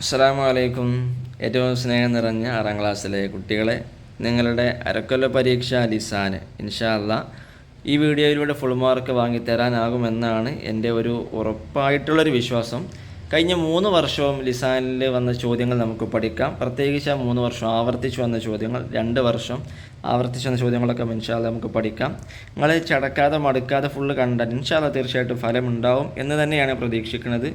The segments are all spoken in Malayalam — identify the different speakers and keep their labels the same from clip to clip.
Speaker 1: അസ്സലാമു അലൈക്കും. ഏറ്റവും സ്നേഹം നിറഞ്ഞ 6ാം ക്ലാസ്സിലെ കുട്ടികളെ, നിങ്ങളുടെ അരക്കൊല്ല പരീക്ഷ ലിസാന് ഇൻഷാ അല്ലാഹ് ഈ വീഡിയോയിലൂടെ ഫുൾ മാർക്ക് വാങ്ങിത്തരാനാകുമെന്നാണ് എൻ്റെ ഒരു ഉറപ്പായിട്ടുള്ളൊരു വിശ്വാസം. കഴിഞ്ഞ 3 വർഷവും ലിസാനിൽ വന്ന ചോദ്യങ്ങൾ നമുക്ക് പഠിക്കാം. പ്രത്യേകിച്ച് ആ 3 വർഷം ആവർത്തിച്ച് വന്ന ചോദ്യങ്ങൾ, 2 വർഷം ആവർത്തിച്ച് വന്ന ചോദ്യങ്ങളൊക്കെ ഇൻഷാ അല്ലാഹ് നമുക്ക് പഠിക്കാം. നിങ്ങൾ ചടക്കാതെ മടുക്കാതെ ഫുള്ള് കണ്ടാൽ ഇൻഷാ അല്ലാഹ് തീർച്ചയായിട്ടും ഫലമുണ്ടാവും എന്ന് തന്നെയാണ് പ്രതീക്ഷിക്കുന്നത്.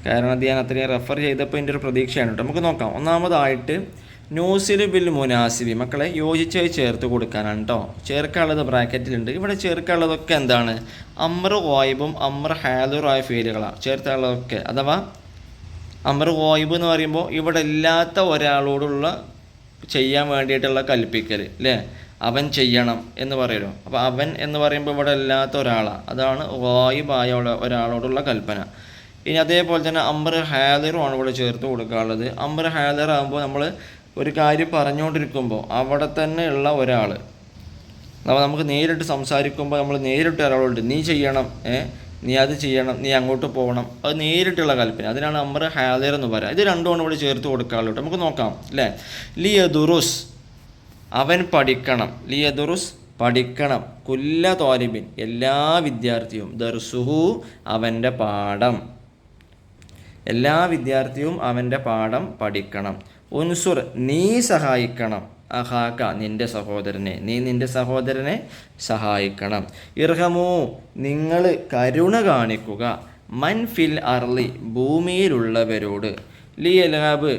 Speaker 1: കാരണം അത് ഞാൻ അത്രയും റെഫർ ചെയ്തപ്പോൾ എൻ്റെ ഒരു പ്രതീക്ഷയാണ് കേട്ടോ. നമുക്ക് നോക്കാം. ഒന്നാമതായിട്ട് ന്യൂസിൽ ബിൽ മുനാസിബി, മക്കളെ യോജിച്ച് ചേർത്ത് കൊടുക്കാനാണ് കേട്ടോ. ചേർക്കാനുള്ളത് ബ്രാക്കറ്റിലുണ്ട്. ഇവിടെ ചേർക്കാനുള്ളതൊക്കെ എന്താണ്? അമ്ര ഗോയിബും അമ്ര ഹാലുറായ ഫീലുകളാണ് ചേർക്കാനുള്ളതൊക്കെ. അഥവാ അമ്ര ഗോയിബ് എന്ന് പറയുമ്പോൾ ഇവിടെ ഇല്ലാത്ത ഒരാളോടുള്ള ചെയ്യാൻ വേണ്ടിയിട്ടുള്ള കൽപ്പിക്കൽ അല്ലേ, അവൻ ചെയ്യണം എന്ന് പറയുമല്ലോ. അപ്പോൾ അവൻ എന്ന് പറയുമ്പോൾ ഇവിടെ ഇല്ലാത്ത ഒരാളാണ്, അതാണ് ഗോയിബായ ഒരാളോടുള്ള കൽപ്പന. ഇനി അതേപോലെ തന്നെ അമ്ര ഹാദിറുമാണ് ഇവിടെ ചേർത്ത് കൊടുക്കാനുള്ളത്. അമ്ര ഹാദിർ ആകുമ്പോൾ നമ്മൾ ഒരു കാര്യം പറഞ്ഞുകൊണ്ടിരിക്കുമ്പോൾ അവിടെ തന്നെ ഉള്ള ഒരാൾ, അപ്പോൾ നമുക്ക് നേരിട്ട് സംസാരിക്കുമ്പോൾ നമ്മൾ നേരിട്ട് ഒരാളോട് നീ ചെയ്യണം, നീ അത് ചെയ്യണം, നീ അങ്ങോട്ട് പോകണം, അത് നേരിട്ടുള്ള കൽപ്പന, അതിനാണ് അമ്ര ഹാദിർ എന്ന് പറയുക. ഇത് രണ്ടുമാണ് ഇവിടെ ചേർത്ത് കൊടുക്കാനുള്ളത്. നമുക്ക് നോക്കാം അല്ലേ. ലിയദുറുസ്, അവൻ പഠിക്കണം. ലിയദുറുസ്, പഠിക്കണം. കുല്ല തോലിബിൻ, എല്ലാ വിദ്യാർത്ഥിയും. ദർസുഹു, അവൻ്റെ പാഠം. എല്ലാ വിദ്യാർത്ഥിയും അവൻ്റെ പാഠം പഠിക്കണം. ഉൻസുർ, നീ സഹായിക്കണം. അഹാക്ക, നിൻ്റെ സഹോദരനെ, നീ നിൻ്റെ സഹോദരനെ സഹായിക്കണം. ഇർഹമു, നിങ്ങൾ കരുണ കാണിക്കുക. മൻ ഫിൽ അർളി, ഭൂമിയിലുള്ളവരോട്. ലിയലാബ്,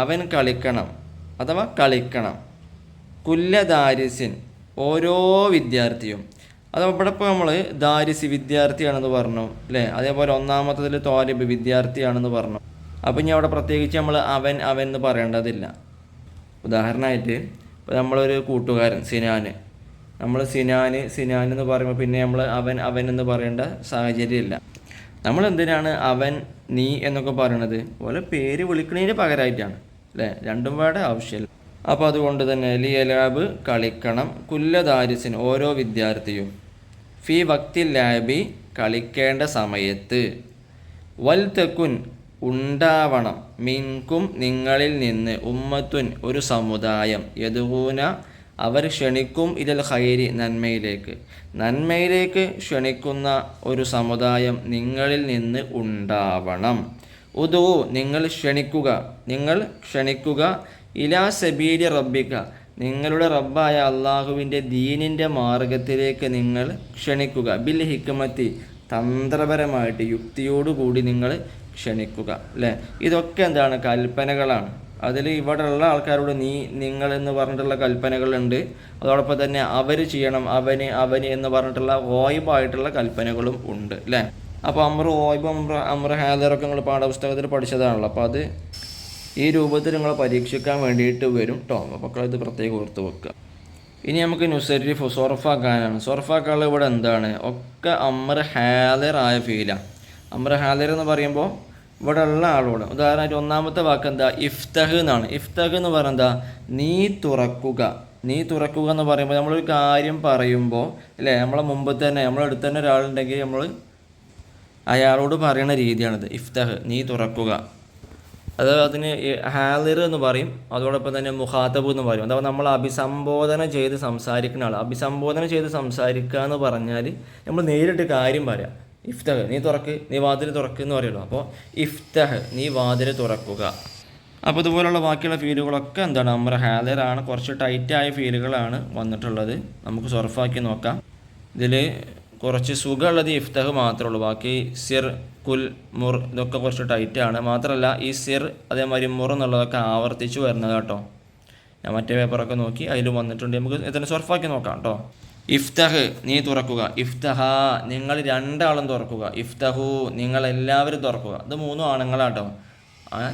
Speaker 1: അവൻ കളിക്കണം അഥവാ കളിക്കണം. കുല്ല ദാരിസിൻ, ഓരോ വിദ്യാർത്ഥിയും. അത് ഇവിടെ ഇപ്പോൾ നമ്മൾ ദാരിസി വിദ്യാർത്ഥിയാണെന്ന് പറഞ്ഞു അല്ലേ. അതേപോലെ ഒന്നാമത്തതിൽ തോലിബ് വിദ്യാർത്ഥിയാണെന്ന് പറഞ്ഞു. അപ്പോൾ ഇനി അവിടെ പ്രത്യേകിച്ച് നമ്മൾ അവൻ എന്ന് പറയേണ്ടതില്ല. ഉദാഹരണമായിട്ട് ഇപ്പോൾ നമ്മളൊരു കൂട്ടുകാരൻ സിനാൻ, നമ്മൾ സിനാൻ എന്ന് പറയുമ്പോൾ പിന്നെ നമ്മൾ അവൻ എന്ന് പറയേണ്ട സാഹചര്യമില്ല. നമ്മൾ എന്തിനാണ് അവൻ നീ എന്നൊക്കെ പറയണത്? പോലെ പേര് വിളിക്കുന്നതിന് പകരമായിട്ടാണ് അല്ലേ, രണ്ടും വേടെ ആവശ്യമില്ല. അപ്പോൾ അതുകൊണ്ട് തന്നെ ലിയലാബ്, കളിക്കണം. കുല്ല ദാരിസിൻ, ഓരോ വിദ്യാർത്ഥിയും. ഫി വക്തിൽ ലാബി, കളിക്കേണ്ട സമയത്ത്. വൽ തെക്കുൻ, ഉണ്ടാവണം. മിൻകും, നിങ്ങളിൽ നിന്ന്. ഉമ്മത്തുൻ, ഒരു സമുദായം. യദൂന, അവർ ക്ഷണിക്കും. ഇലൽ ഖൈരി, നന്മയിലേക്ക് ക്ഷണിക്കുന്ന ഒരു സമുദായം നിങ്ങളിൽ നിന്ന് ഉണ്ടാവണം. ഉദൂ, നിങ്ങൾ ക്ഷണിക്കുക. ഇലാ സബീലി റബ്ബിക, നിങ്ങളുടെ റബ്ബായ അള്ളാഹുവിൻ്റെ ദീനിൻ്റെ മാർഗത്തിലേക്ക് നിങ്ങൾ ക്ഷണിക്കുക. ബിൽ ഹിക്മത്തി, തന്ത്രപരമായിട്ട് യുക്തിയോടുകൂടി നിങ്ങൾ ക്ഷണിക്കുക അല്ലേ. ഇതൊക്കെ എന്താണ്? കൽപ്പനകളാണ്. അതിൽ ഇവിടെയുള്ള ആൾക്കാരോട് നീ നിങ്ങൾ എന്ന് പറഞ്ഞിട്ടുള്ള കൽപ്പനകളുണ്ട്. അതോടൊപ്പം തന്നെ അവർ ചെയ്യണം, അവന് എന്ന് പറഞ്ഞിട്ടുള്ള ഗോയിബായിട്ടുള്ള കൽപ്പനകളും ഉണ്ട് അല്ലേ. അപ്പോൾ അമ്ര ഗോയിബ്, അമ്ര ഹാദറൊക്കെ നിങ്ങൾ പാഠപുസ്തകത്തിൽ പഠിച്ചതാണല്ലോ. അപ്പോൾ അത് ഈ രൂപത്തിൽ നിങ്ങൾ പരീക്ഷിക്കാൻ വേണ്ടിയിട്ട് വരും കേട്ടോ. മക്കളത് പ്രത്യേകം ഓർത്ത് വെക്കുക. ഇനി നമുക്ക് നുസരിഫ്, സൊറഫാക്കാനാണ്. സൊറഫാക്കാനുള്ള ഇവിടെ എന്താണ്? ഒക്കെ അമ്ര ഹാദർ ആയ ഫീലാണ്. അമ്ര ഹാദർ എന്ന് പറയുമ്പോൾ ഇവിടെ ഉള്ള ആളോട്. ഉദാഹരണമായിട്ട് ഒന്നാമത്തെ വാക്ക് എന്താ? ഇഫ്തഹ് എന്നാണ്. ഇഫ്തഹ് എന്ന് പറയുന്നത് എന്താ? നീ തുറക്കുക എന്ന് പറയുമ്പോൾ നമ്മളൊരു കാര്യം പറയുമ്പോൾ അല്ലേ, നമ്മളെ മുമ്പ് തന്നെ നമ്മളടുത്ത് തന്നെ ഒരാളുണ്ടെങ്കിൽ നമ്മൾ അയാളോട് പറയുന്ന രീതിയാണിത്. ഇഫ്തഹ്, നീ തുറക്കുക. അത് അതിന് ഹാലിർ എന്ന് പറയും. അതോടൊപ്പം തന്നെ മുഖാത്തബ് എന്ന് പറയും. അഥവാ നമ്മൾ അഭിസംബോധന ചെയ്ത് സംസാരിക്കുന്ന ആൾ. അഭിസംബോധന ചെയ്ത് സംസാരിക്കുക എന്ന് പറഞ്ഞാൽ നമ്മൾ നേരിട്ട് കാര്യം പറയാം. ഇഫ്തഹ്, നീ തുറക്ക്, നീ വാതിൽ തുറക്ക് എന്ന് പറയുള്ളൂ. അപ്പോൾ ഇഫ്തഹ്, നീ വാതിൽ തുറക്കുക. അപ്പോൾ ഇതുപോലുള്ള ബാക്കിയുള്ള ഫീലുകളൊക്കെ എന്താണ്? അമ്ര ഹാലിറാണ്. കുറച്ച് ടൈറ്റായ ഫീലുകളാണ് വന്നിട്ടുള്ളത്. നമുക്ക് സൊറഫാക്കി നോക്കാം. ഇതിൽ കുറച്ച് സുഖമുള്ളത് ഇഫ്തഹ് മാത്രമേ ഉള്ളൂ. ബാക്കി സിർ, കുൽ, മുർ ഇതൊക്കെ കുറച്ച് ടൈറ്റാണ്. മാത്രമല്ല ഈ സിർ അതേമാതിരി മുർ എന്നുള്ളതൊക്കെ ആവർത്തിച്ച് വരുന്നത് കേട്ടോ. ഞാൻ മറ്റേ പേപ്പറൊക്കെ നോക്കി അതിൽ വന്നിട്ടുണ്ട്. നമുക്ക് ഇതിനെ സൊർഫാക്കി നോക്കാം കേട്ടോ. ഇഫ്തഹ്, നീ തുറക്കുക. ഇഫ്തഹ, നിങ്ങൾ രണ്ടാളും തുറക്കുക. ഇഫ്തഹു, നിങ്ങളെല്ലാവരും തുറക്കുക. ഇത് 3 ആണുങ്ങളാട്ടോ.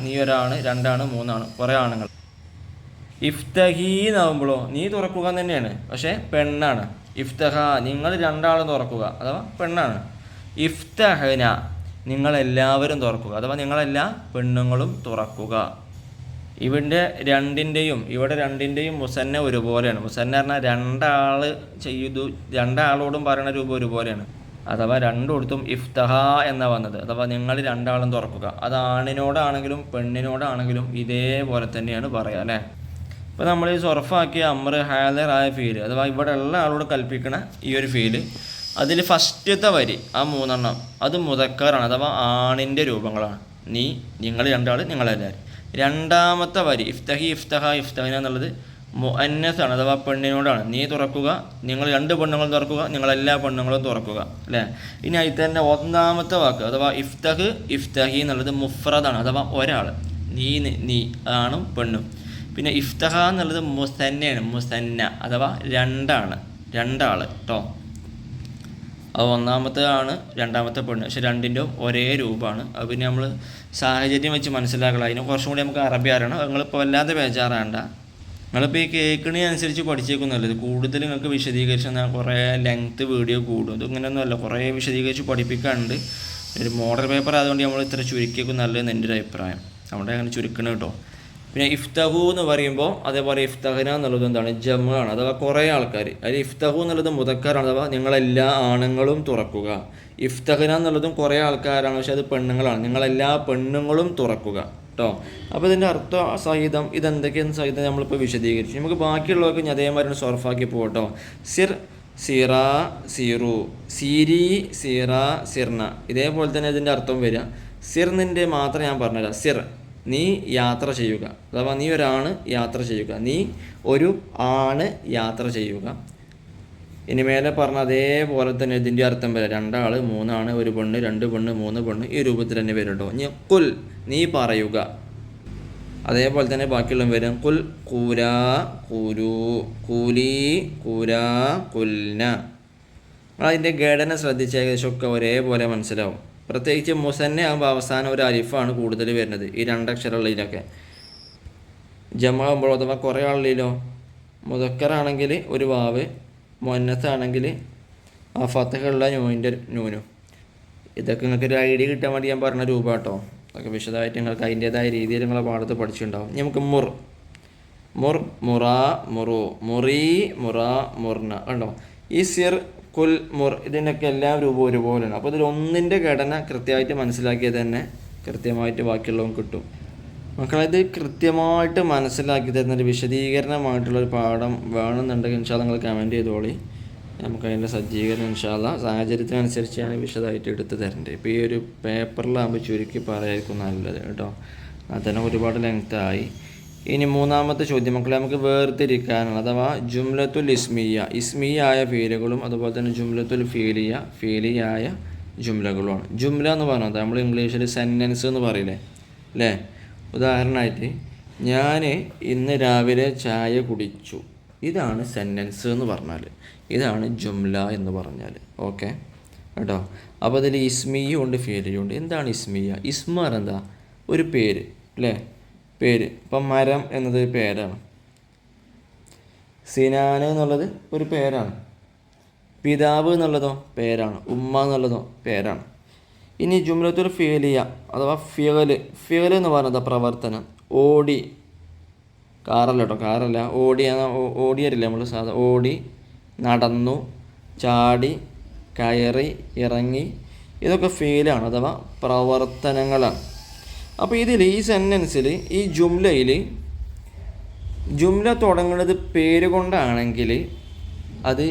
Speaker 1: നീ ഒരാണ്, 2 ആണ്, 3 ആണ്, കുറേ ആണുങ്ങൾ. ഇഫ്തഹി എന്നാകുമ്പോഴോ നീ തുറക്കുക തന്നെയാണ്, പക്ഷേ പെണ്ണാണ്. ഇഫ്തഹ, നിങ്ങൾ 2 ആളും തുറക്കുക, അഥവാ പെണ്ണാണ്. ഇഫ്തഹന, നിങ്ങളെല്ലാവരും തുറക്കുക, അഥവാ നിങ്ങളെല്ലാ പെണ്ണുങ്ങളും തുറക്കുക. ഇവിടെ രണ്ടിൻ്റെയും മുസന്ന ഒരുപോലെയാണ്. മുസന്ന പറഞ്ഞാൽ 2 ആൾ ചെയ്തു, 2 ആളോടും പറയുന്ന രൂപം ഒരുപോലെയാണ്. അഥവാ രണ്ടിടത്തും ഇഫ്തഹ എന്ന വന്നത്, അഥവാ നിങ്ങൾ രണ്ടാളും തുറക്കുക. അത് ആണിനോടാണെങ്കിലും പെണ്ണിനോടാണെങ്കിലും ഇതേപോലെ തന്നെയാണ് പറയുക അല്ലേ. ഇപ്പോൾ നമ്മൾ ഈ സൊറഫാക്കിയ അമ്ര ഹാദറായ ഫീല്, അഥവാ ഇവിടെ ഉള്ള ആളോട് കൽപ്പിക്കണ ഈ ഒരു ഫീല്, അതിൽ ഫസ്റ്റത്തെ വരി ആ 3 അത് മുദക്കറാണ്, അഥവാ ആണിൻ്റെ രൂപങ്ങളാണ്. നീ, നിങ്ങൾ രണ്ടാൾ, നിങ്ങളെല്ലാവരും. രണ്ടാമത്തെ വരി ഇഫ്തഹി ഇഫ്തഹ ഇഫ്തഹിന എന്നുള്ളത് മുഅന്നസാണ്, അഥവാ പെണ്ണിനോടാണ്. നീ തുറക്കുക, നിങ്ങൾ 2 പെണ്ണുങ്ങളും തുറക്കുക, നിങ്ങളെല്ലാ പെണ്ണുങ്ങളും തുറക്കുക അല്ലേ. ഇനി അതിൽ തന്നെ ഒന്നാമത്തെ വാക്ക് അഥവാ ഇഫ്തഹ് ഇഫ്തഹി എന്നുള്ളത് മുഫ്രദാണ്, അഥവാ ഒരാൾ, നീ ആണും പെണ്ണും. പിന്നെ ഇഫ്തഹ എന്നുള്ളത് മുസന്നയാണ്, മുസന്ന അഥവാ രണ്ടാൾ കേട്ടോ. അത് ഒന്നാമത്തെ ആണ്, രണ്ടാമത്തെ പെണ്ണ്, പക്ഷെ രണ്ടിൻ്റെയും ഒരേ രൂപമാണ്. അത് പിന്നെ നമ്മൾ സാഹചര്യം വെച്ച് മനസ്സിലാക്കണം. അതിന് കുറച്ചും കൂടി നമുക്ക് അറബി അറിയണം. നിങ്ങളിപ്പോൾ വല്ലാതെ ബേജാറാണ്ട. നിങ്ങളിപ്പോൾ ഈ കേൾക്കണി അനുസരിച്ച് പഠിച്ചേക്കും നല്ലത്. കൂടുതൽ നിങ്ങൾക്ക് വിശദീകരിച്ച് എന്നാൽ കുറേ ലെങ്ത്ത് വീഡിയോ കൂടും. ഇതിങ്ങനെയൊന്നുമല്ല, കുറേ വിശദീകരിച്ച് പഠിപ്പിക്കാനുണ്ട്. ഒരു മോഡൽ പേപ്പർ ആയതുകൊണ്ട് നമ്മൾ ഇത്ര ചുരുക്കിയേക്കും നല്ലതെന്ന് എൻ്റെ ഒരു അഭിപ്രായം. അവിടെ അങ്ങനെ ചുരുക്കണം കേട്ടോ. പിന്നെ ഇഫ്തഹു എന്ന് പറയുമ്പോൾ അതേപോലെ ഇഫ്തഹന എന്നുള്ളത് എന്താണ്, ജമാണ്, അഥവാ കുറേ ആൾക്കാർ. അതിൽ ഇഫ്തഹു എന്നുള്ളത് മുദക്കറാണ്, അഥവാ നിങ്ങളെല്ലാ ആണുങ്ങളും തുറക്കുക. ഇഫ്തഹന എന്നുള്ളതും കുറേ ആൾക്കാരാണ്, പക്ഷെ അത് പെണ്ണുങ്ങളാണ്, നിങ്ങളെല്ലാ പെണ്ണുങ്ങളും തുറക്കുക കേട്ടോ. അപ്പോൾ ഇതിൻ്റെ അർത്ഥം സഹിതം ഇതെന്തൊക്കെയെന്ന് സഹിതം നമ്മളിപ്പോൾ വിശദീകരിച്ചു. നമുക്ക് ബാക്കിയുള്ളവർക്ക് ഞാൻ അതേമാതിരി സോർഫാക്കി പോകട്ടോ. സിർ സിറ സിറു, സിരി സിറ സിർന, ഇതേപോലെ തന്നെ ഇതിൻ്റെ അർത്ഥം വരിക. സിർനിൻ്റെ മാത്രം ഞാൻ പറഞ്ഞുതരാം. സിർ, നീ യാത്ര ചെയ്യുക, അഥവാ നീ ഒരാണ് യാത്ര ചെയ്യുക, നീ ഒരു ആണ് യാത്ര ചെയ്യുക. ഇനി മേലെ പറഞ്ഞ അതേപോലെ തന്നെ ഇതിൻ്റെ അർത്ഥം വരാം. 2 ആൾ 3 ആണ്, 1 പെണ്ണ്, 2 പെണ്ണ്, 3 പെണ്ണ്, ഈ രൂപത്തിൽ തന്നെ വരും കേട്ടോ. ഇനി കുൽ, നീ പറയുക, അതേപോലെ തന്നെ ബാക്കിയുള്ള വരും. കുൽ കൂരാ കൂരു, കൂലി കൂരാ കുൽന. അതിൻ്റെ ഘടന ശ്രദ്ധിച്ച ഏകദേശമൊക്കെ ഒരേപോലെ മനസ്സിലാവും. പ്രത്യേകിച്ച് മുസന്നെ ആകുമ്പോൾ അവസാനം ഒരു അലിഫാണ് കൂടുതൽ വരുന്നത് ഈ 2 അക്ഷരമുള്ളതിലൊക്കെ. ജമാകുമ്പോൾ അഥവാ കുറേ ആളിലോ മുദക്കറാണെങ്കിൽ ഒരു വാവ്, മുഅന്നസാണെങ്കിൽ ആ ഫതഹുള്ള നൂനിൻ്റെ നൂനും. ഇതൊക്കെ നിങ്ങൾക്ക് ഒരു ഐഡിയ കിട്ടാൻ വേണ്ടി ഞാൻ പറഞ്ഞ രൂപ കേട്ടോ. അതൊക്കെ വിശദമായിട്ട് നിങ്ങൾക്ക് അതിൻ്റേതായ രീതിയിൽ നിങ്ങളെ പാടത്ത് പഠിച്ചിട്ടുണ്ടാവും. ഇനി നമുക്ക് മുർ മുറ മുറു, മുറി മുറ മുർന കണ്ടോ. ഈ സിർ കുൽ മുർ ഇതിനൊക്കെ എല്ലാ രൂപവും ഒരുപോലെയാണ്. അപ്പോൾ ഇതിൽ ഒന്നിൻ്റെ ഘടന കൃത്യമായിട്ട് മനസ്സിലാക്കിയത് തന്നെ കൃത്യമായിട്ട് ബാക്കിയുള്ളതും കിട്ടും. മക്കളത് കൃത്യമായിട്ട് മനസ്സിലാക്കി തരുന്നൊരു വിശദീകരണമായിട്ടുള്ളൊരു പാഠം വേണമെന്നുണ്ടെങ്കിൽ ഇൻഷാല്ലാ നിങ്ങൾ കമൻറ്റ് ചെയ്തോളി. നമുക്കതിൻ്റെ സജ്ജീകരണം ഇൻഷാല്ലാ സാഹചര്യത്തിനനുസരിച്ച് ഞാൻ വിശദമായിട്ട് എടുത്ത് തരണ്ടേ. ഇപ്പോൾ ഈ ഒരു പേപ്പറിലാകുമ്പോൾ ചുരുക്കി പറയായിരിക്കും നല്ലത് കേട്ടോ. അതിനെ ഒരുപാട് ലെങ്ത്തായി. ഇനി 3ാമത്തെ ചോദ്യം മക്കളെ നമുക്ക് വേർതിരിക്കാനാണ്, അഥവാ ജുംലത്തുൽ ഇസ്മിയായ ഫീലുകളും അതുപോലെ തന്നെ ജുംലത്തുൽ ഫീലിയായ ജുംലകളുമാണ്. ജുംല എന്ന് പറഞ്ഞത് നമ്മൾ ഇംഗ്ലീഷിൽ സെൻറ്റൻസ് എന്ന് പറയില്ലേ അല്ലേ. ഉദാഹരണമായിട്ട് ഞാൻ ഇന്ന് രാവിലെ ചായ കുടിച്ചു, ഇതാണ് സെൻറ്റൻസ് എന്ന് പറഞ്ഞാൽ, ഇതാണ് ജുംല എന്ന് പറഞ്ഞാൽ. ഓക്കെ കേട്ടോ. അപ്പോൾ അതിൽ ഇസ്മിയും ഉണ്ട് ഫീലിയും ഉണ്ട്. എന്താണ് ഇസ്മിയ? ഇസ്മ എന്താ, ഒരു പേര് അല്ലേ, പേര്. ഇപ്പം മരം എന്നത് ഒരു പേരാണ്, സിനാൻ എന്നുള്ളത് ഒരു പേരാണ്, പിതാവ് എന്നുള്ളതോ പേരാണ്, ഉമ്മ എന്നുള്ളതോ പേരാണ്. ഇനി ജുംലത്തുൽ ഫിയലിയ അഥവാ ഫിയൽ എന്ന് പറയുന്നത് പ്രവർത്തനം. ഓടി, കാറല്ല കേട്ടോ, കാറല്ല, ഓടിയറില്ല നമ്മൾ സാധാ. ഓടി, നടന്നു, ചാടി, കയറി, ഇറങ്ങി, ഇതൊക്കെ ഫീലാണ് അഥവാ പ്രവർത്തനങ്ങളാണ്. അപ്പോൾ ഇതിൽ ഈ സെൻറ്റൻസിൽ ഈ ജുംല തുടങ്ങുന്നത് പേര് കൊണ്ടാണെങ്കിൽ അത്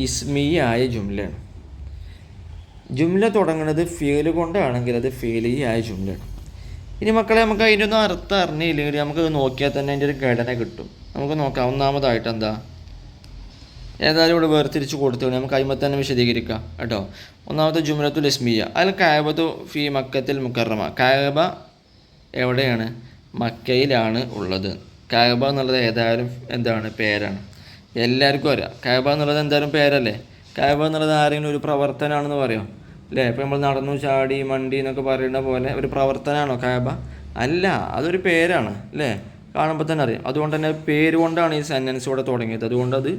Speaker 1: ഇസ്മിയായ ജുംലയാണ്. ജുംല തുടങ്ങുന്നത് ഫീല് കൊണ്ടാണെങ്കിൽ അത് ഫീലിയായ ജുംലയാണ്. ഇനി മക്കളെ നമുക്ക് അതിൻ്റെ ഒന്നും അർത്ഥം അറിഞ്ഞില്ലെങ്കിൽ നമുക്ക് നോക്കിയാൽ തന്നെ അതിൻ്റെ ഒരു ഘടന കിട്ടും. നമുക്ക് നോക്കാം. ഒന്നാമതായിട്ട് എന്താ, ഏതായാലും ഇവിടെ വേർതിരിച്ച് കൊടുത്തു നമുക്ക് അതിമത്ത് തന്നെ വിശദീകരിക്കാം കേട്ടോ. ഒന്നാമത്തെ ജുംലത്തുൽ ഇസ്മിയ അൽ കഅബത്തു ഫി മക്കത്തിൽ മുക്കറമ. കഅബ എവിടെയാണ്? മക്കയിലാണ് ഉള്ളത്. കഅബ എന്നുള്ളത് ഏതായാലും എന്താണ്, പേരാണ്. എല്ലാവർക്കും അറിയാം കഅബ എന്നുള്ളത് എന്തായാലും പേരല്ലേ. കഅബ എന്നുള്ളത് ആരെങ്കിലും ഒരു പ്രവർത്തനമാണെന്ന് പറയാം അല്ലേ. ഇപ്പോൾ നമ്മൾ നടന്നു, ചാടി, മണ്ടി എന്നൊക്കെ പറയുന്ന പോലെ ഒരു പ്രവർത്തനമാണോ കഅബ? അല്ല, അതൊരു പേരാണ് അല്ലേ, കാണുമ്പോൾ തന്നെ അറിയാം. അതുകൊണ്ട് തന്നെ പേര് കൊണ്ടാണ് ഈ സെൻറ്റൻസ് ഇവിടെ തുടങ്ങിയത്. അതുകൊണ്ട് അത്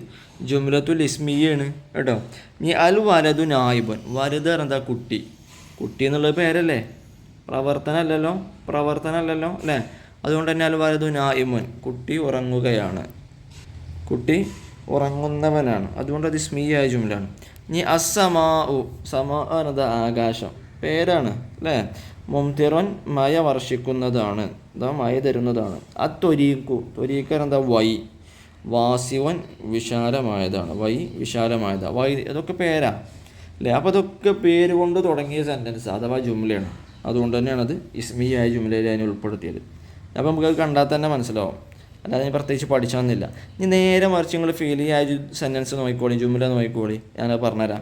Speaker 1: ജുംലത്തുൽ ഇസ്മിയാണ് കേട്ടോ. ഇനി അൽ വലദു നായിബുൻ, വലുത് എന്താ, കുട്ടി. കുട്ടി എന്നുള്ളത് പേരല്ലേ, പ്രവർത്തനമല്ലല്ലോ അല്ലേ. അതുകൊണ്ട് തന്നെ അൽ വലദു നായിമുൻ, കുട്ടി ഉറങ്ങുകയാണ്, കുട്ടി ഉറങ്ങുന്നവനാണ്. അതുകൊണ്ട് അത് ഇസ്മിയായ ജുംലാണ്. ഇനി അസ്സമാ ഉ സമാ എന്നത് ആകാശം പേരാണ് അല്ലേ. മുംതിറൻ മഴ വർഷിക്കുന്നതാണ്, എന്താ മഴ തരുന്നതാണ്. അത്തൊരീക്കു ത്വരീക്കൻ എന്താ വൈ വാസിവൻ വിശാലമായതാണ്, വൈ വിശാലമായതാണ്, വൈ അതൊക്കെ പേരാ അല്ലേ. അപ്പോൾ അതൊക്കെ പേര് കൊണ്ട് തുടങ്ങിയ സെൻറ്റൻസ് അഥവാ ജുംലയാണ്. അതുകൊണ്ട് തന്നെയാണ് അത് ഇസ്മിയായ ജുംലയിൽ അതിനെ ഉൾപ്പെടുത്തിയത്. അപ്പോൾ നമുക്കത് കണ്ടാൽ തന്നെ മനസ്സിലാവും, അല്ലാതെ ഞാൻ പ്രത്യേകിച്ച് പഠിച്ചൊന്നുമില്ല. ഇനി നേരെ മറിച്ച് നിങ്ങൾ ഫീലിയായ സെൻറ്റൻസ് നോക്കിക്കോളി, ജുംല നോക്കിക്കോളി, ഞാനത് പറഞ്ഞുതരാം.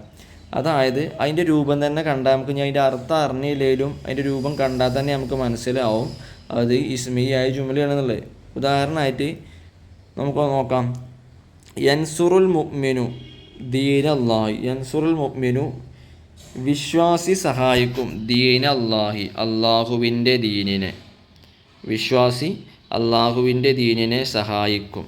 Speaker 1: അതായത് അതിൻ്റെ രൂപം തന്നെ കണ്ടാൽ നമുക്ക്, ഞാൻ അതിൻ്റെ അർത്ഥം അറിഞ്ഞില്ലെങ്കിലും അതിൻ്റെ രൂപം കണ്ടാൽ തന്നെ നമുക്ക് മനസ്സിലാവും അത് ഇസ്മിയായ ജുംലയാണെന്നുള്ളത്. ഉദാഹരണമായിട്ട് നമുക്ക് നോക്കാം. യൻസുറുൽ മുഅ്മിനു ദീനല്ലാഹി, യൻസുറുൽ മുഅ്മിനു വിശ്വാസി സഹായിക്കും, ദീനല്ലാഹി അള്ളാഹുവിൻ്റെ ദീനിനെ, വിശ്വാസി അള്ളാഹുവിൻ്റെ ദീനിനെ സഹായിക്കും.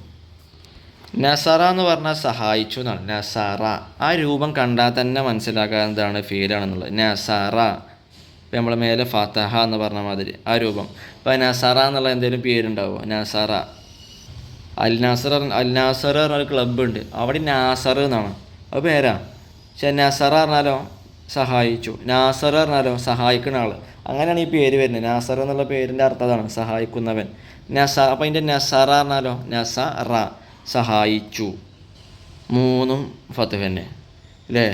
Speaker 1: നസറ എന്ന് പറഞ്ഞാൽ സഹായിച്ചു എന്നാണ്, നസറ. ആ രൂപം കണ്ടാൽ തന്നെ മനസ്സിലാക്കാൻ എന്താണ് ഫീലാണെന്നുള്ളത്. നസറ ഇപ്പം നമ്മൾ മേലെ ഫതഹ എന്ന് പറഞ്ഞ മാതിരി ആ രൂപം. ഇപ്പോൾ നസറ എന്നുള്ള എന്തെങ്കിലും പേരുണ്ടാവുമോ? നസറ, അൽ നാസർ പറഞ്ഞൊരു ക്ലബ്ബ് ഉണ്ട്, അവിടെ നാസർ എന്നാണ് അത് പേരാ. പക്ഷെ നസറ പറഞ്ഞാലോ സഹായിച്ചു, നാസർ പറഞ്ഞാലോ സഹായിക്കുന്ന ആൾ. അങ്ങനെയാണ് ഈ പേര് വരുന്നത്. നാസർ എന്നുള്ള പേരിൻ്റെ അർത്ഥം അതാണ്, സഹായിക്കുന്നവൻ. അപ്പോൾ അതിൻ്റെ നസറ പറഞ്ഞാലോ നസറ സഹായിച്ചു, മൂന്നും ഫതഹ് തന്നെ അല്ലേ.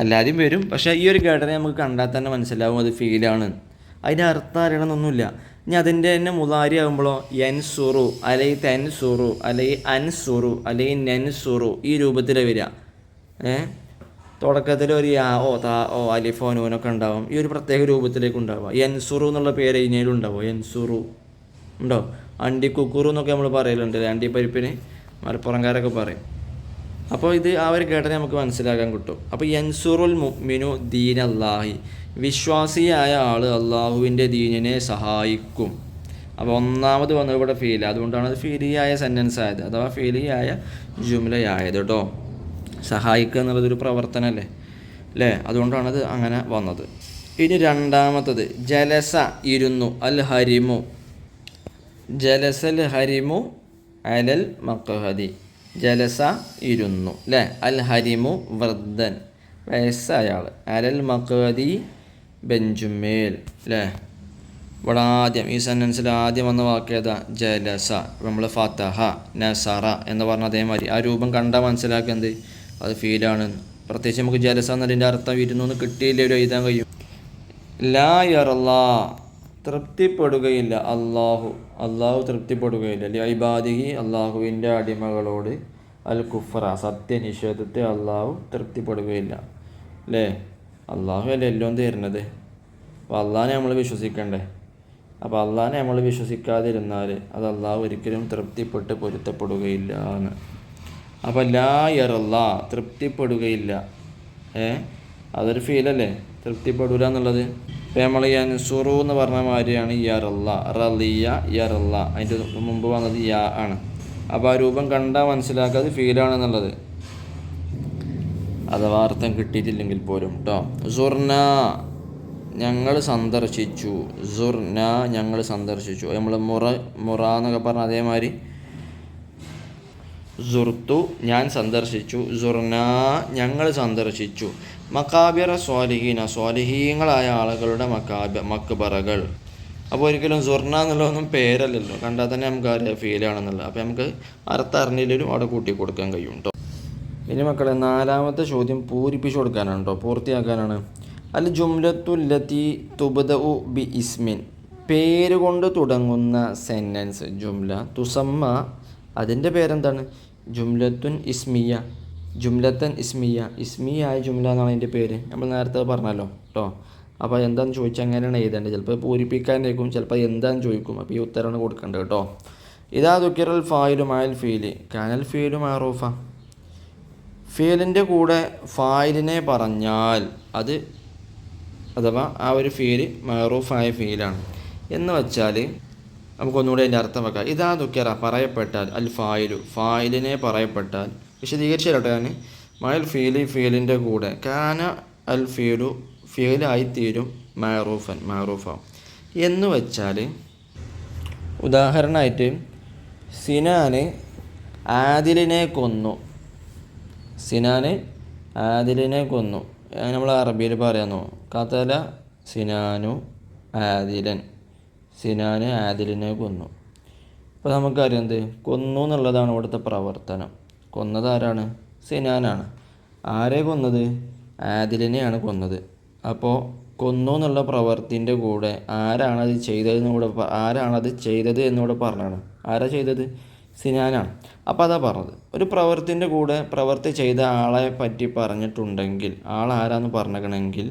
Speaker 1: അല്ലാതെയും വരും, പക്ഷേ ഈ ഒരു ഘടന നമുക്ക് കണ്ടാൽ തന്നെ മനസ്സിലാവും അത് ഫീലാണ്. അതിൻ്റെ അർത്ഥം അറിയണമെന്നൊന്നുമില്ല. ഇനി അതിൻ്റെ തന്നെ മുതാരി ആകുമ്പോഴോ യൻസുറു അല്ലെങ്കിൽ തെൻസുറു അല്ലെങ്കിൽ അൻസുറു അല്ലെങ്കിൽ നെൻസുറു ഈ രൂപത്തിലാണ് വരിക. തുടക്കത്തിൽ ഒരു യാ ഓ താ ഓ അലിഫോ നൂനൊക്കെ ഉണ്ടാവും, ഈ ഒരു പ്രത്യേക രൂപത്തിലേക്ക് ഉണ്ടാവുക. യൻസുറു എന്നുള്ള പേര് ഇതിനേലും ഉണ്ടാവുമോ? യൻസുറു ഉണ്ടോ? അണ്ടി കുക്കുറു എന്നൊക്കെ നമ്മൾ പറയലുണ്ട്, അണ്ടിപ്പരിപ്പിന് മലപ്പുറംകാരൊക്കെ പറയും. അപ്പോൾ ഇത് ആ ഒരു ഘടന നമുക്ക് മനസ്സിലാക്കാൻ കിട്ടും. അപ്പോൾ യൻസുറുൽ മുഅ്മിനു ദീൻ അല്ലാഹി, വിശ്വാസിയായ ആൾ അള്ളാഹുവിൻ്റെ ദീനിനെ സഹായിക്കും. അപ്പോൾ ഒന്നാമത് വന്നത് ഇവിടെ ഫീൽ, അതുകൊണ്ടാണ് അത് ഫീലിയായ സെൻറ്റൻസ് ആയത്, അഥവാ ഫീലിയായ ജുംലയായത് കേട്ടോ. സഹായിക്കുക എന്നുള്ളതൊരു പ്രവർത്തനമല്ലേ അല്ലേ, അതുകൊണ്ടാണത് അങ്ങനെ വന്നത്. ഇനി രണ്ടാമത്തത് ജലസ ഇരുന്നു, അൽ ഹരിമു, ജലസൽ ഹരിമു അലൽ മഖഹദി, ജലസ ഇരുന്നു അല്ലേ. അൽ ഹരിമു വൃദ്ധൻ വയസ്സായ ആൾ, അലൽ മഖഹദി ബെഞ്ചുമേൽ അല്ലേ. ഇവിടെ ആദ്യം ഈ സെൻറ്റൻസിൽ ആദ്യം വന്ന വാക്ക് ഏതാ? ജലസ. നമ്മൾ ഫതഹ നസറ എന്ന് പറഞ്ഞ അതേമാതിരി ആ രൂപം കണ്ടാൽ മനസ്സിലാക്കുന്നത് അത് ഫീലാണ്. പ്രത്യേകിച്ച് നമുക്ക് ജലസ എന്നതിൻ്റെ അർത്ഥം ഇരുന്നു എന്ന് കിട്ടിയില്ലെങ്കിലും എഴുതാൻ കഴിയും. ലാ യറല്ലാ തൃപ്തിപ്പെടുകയില്ല, അള്ളാഹു തൃപ്തിപ്പെടുകയില്ല. ലൈബാദിഹി അള്ളാഹുവിൻ്റെ അടിമകളോട്, അൽ കുഫ്ര സത്യനിഷേധത്തെ അള്ളാഹു തൃപ്തിപ്പെടുകയില്ല അല്ലേ. അള്ളാഹു അല്ലേ എല്ലാം തരുന്നത്, അപ്പോൾ അള്ളാഹിനെ നമ്മൾ വിശ്വസിക്കണ്ടേ. അപ്പോൾ അള്ളാഹിനെ നമ്മൾ വിശ്വസിക്കാതിരുന്നാൽ അത് അള്ളാഹു ഒരിക്കലും തൃപ്തിപ്പെട്ട് പൊരുത്തപ്പെടുകയില്ല എന്ന്. അപ്പോൾ ലാ യറല്ലാ തൃപ്തിപ്പെടുകയില്ല, അതൊരു ഫീലല്ലേ, തൃപ്തിപ്പെടില്ല എന്നുള്ളത്. ഇപ്പോൾ നമ്മൾ യൻസുറു എന്ന് പറഞ്ഞ മാതിരിയാണ് യറല്ലാ, റലിയ യറല്ലാ, അതിൻ്റെ മുമ്പ് വന്നത് യാ ആണ്. അപ്പോൾ ആ രൂപം കണ്ടാൽ മനസ്സിലാക്കാതെ ഫീലാണെന്നുള്ളത്, അഥവാ അർത്ഥം കിട്ടിയിട്ടില്ലെങ്കിൽ പോലും കേട്ടോ. സുർന ഞങ്ങൾ സന്ദർശിച്ചു, സുർന ഞങ്ങൾ സന്ദർശിച്ചു. നമ്മൾ മുറ എന്നൊക്കെ പറഞ്ഞ അതേമാതിരി സുർത്തു ഞാൻ സന്ദർശിച്ചു, സുർന ഞങ്ങൾ സന്ദർശിച്ചു. മക്കാബിറ സ്വാലിഹീന സ്വാലിഹീങ്ങളായ ആളുകളുടെ മക്ബറകൾ. അപ്പോൾ ഒരിക്കലും സുർന എന്നുള്ളതൊന്നും പേരല്ലല്ലോ, കണ്ടാൽ തന്നെ നമുക്ക് അറിയാം ഫീലാണെന്നുള്ളത്. അപ്പോൾ നമുക്ക് അർത്ഥം അറിഞ്ഞില്ലെങ്കിലും അവിടെ കൂട്ടി കൊടുക്കാൻ കഴിയും കേട്ടോ. ഇനി മക്കളെ നാലാമത്തെ ചോദ്യം പൂരിപ്പിച്ചു കൊടുക്കാനാണ് കേട്ടോ, പൂർത്തിയാക്കാനാണ്. അൽ ജുംലത്തുല്ലത്തി തുബ്ദഉ ബി ഇസ്മിൻ, പേര് കൊണ്ട് തുടങ്ങുന്ന സെൻറ്റൻസ് ജുംല തുസമ്മ, അതിൻ്റെ പേരെന്താണ്? ജുംലത്തുൻ ഇസ്മിയ, ജുംലത്തൻ ഇസ്മിയ, ഇസ്മിയായ ജുംല എന്നാണ് അതിൻ്റെ പേര്. നമ്മൾ നേരത്തെ പറഞ്ഞല്ലോ കേട്ടോ. അപ്പോൾ എന്താണെന്ന് ചോദിച്ചാൽ അങ്ങനെയാണ് എഴുതേണ്ടത്. ചിലപ്പോൾ പൂരിപ്പിക്കാനായിരിക്കും, ചിലപ്പോൾ എന്താണെന്ന് ചോദിക്കും. അപ്പോൾ ഈ ഉത്തരമാണ് കൊടുക്കേണ്ടത് കേട്ടോ. ഇതാ ദുക്കിറൽ ഫായിലു മായൽ ഫീല് കാനൽ ഫീലു മാറൂഫ, ഫീലിൻ്റെ കൂടെ ഫായിലിനെ പറഞ്ഞാൽ അത് അഥവാ ആ ഒരു ഫീല് മാറൂഫായ ഫീലാണ് എന്ന് വെച്ചാൽ നമുക്കൊന്നുകൂടി അതിൻ്റെ അർത്ഥം വെക്കാം. ഇതാ ദുക്കിറ പറയപ്പെട്ടാൽ, അൽ ഫായിലു ഫായിലിനെ പറയപ്പെട്ടാൽ, വിശദീകരിച്ചിട്ട് ഞാൻ മായൽ ഫീല് ഫീലിൻ്റെ കൂടെ കാന അൽ ഫീലു ഫീലായിത്തീരും മാറൂഫൻ മാറൂഫാവും എന്ന് വെച്ചാൽ, ഉദാഹരണമായിട്ട് സിനാന് ആദിലിനെ കൊന്നു, സിനാന് ആദിലിനെ കൊന്നു. നമ്മൾ അറബിയിൽ പറയാമെന്നോ, ഖതല സിനാനു ആദിലൻ, സിനാന് ആദിലിനെ കൊന്നു. അപ്പോൾ നമുക്കറിയാം എന്ത് കൊന്നു എന്നുള്ളതാണ് ഇവിടുത്തെ പ്രവർത്തനം. കൊന്നത് ആരാണ്? സിനാനാണ്. ആരെ കൊന്നത്? ആദിലിനെയാണ് കൊന്നത്. അപ്പോൾ കൊന്നു എന്നുള്ള പ്രവർത്തിൻ്റെ കൂടെ ആരാണത് ചെയ്തത് എന്നിവിടെ പറഞ്ഞാണ്. ആരാ ചെയ്തത്? സിനാനാണ്. അപ്പോൾ അതാ പറഞ്ഞത്. ഒരു പ്രവൃത്തിൻ്റെ കൂടെ പ്രവൃത്തി ചെയ്ത ആളെ പറ്റി പറഞ്ഞിട്ടുണ്ടെങ്കിൽ ആളാരാന്ന് പറഞ്ഞിട്ടുണ്ടെങ്കിൽ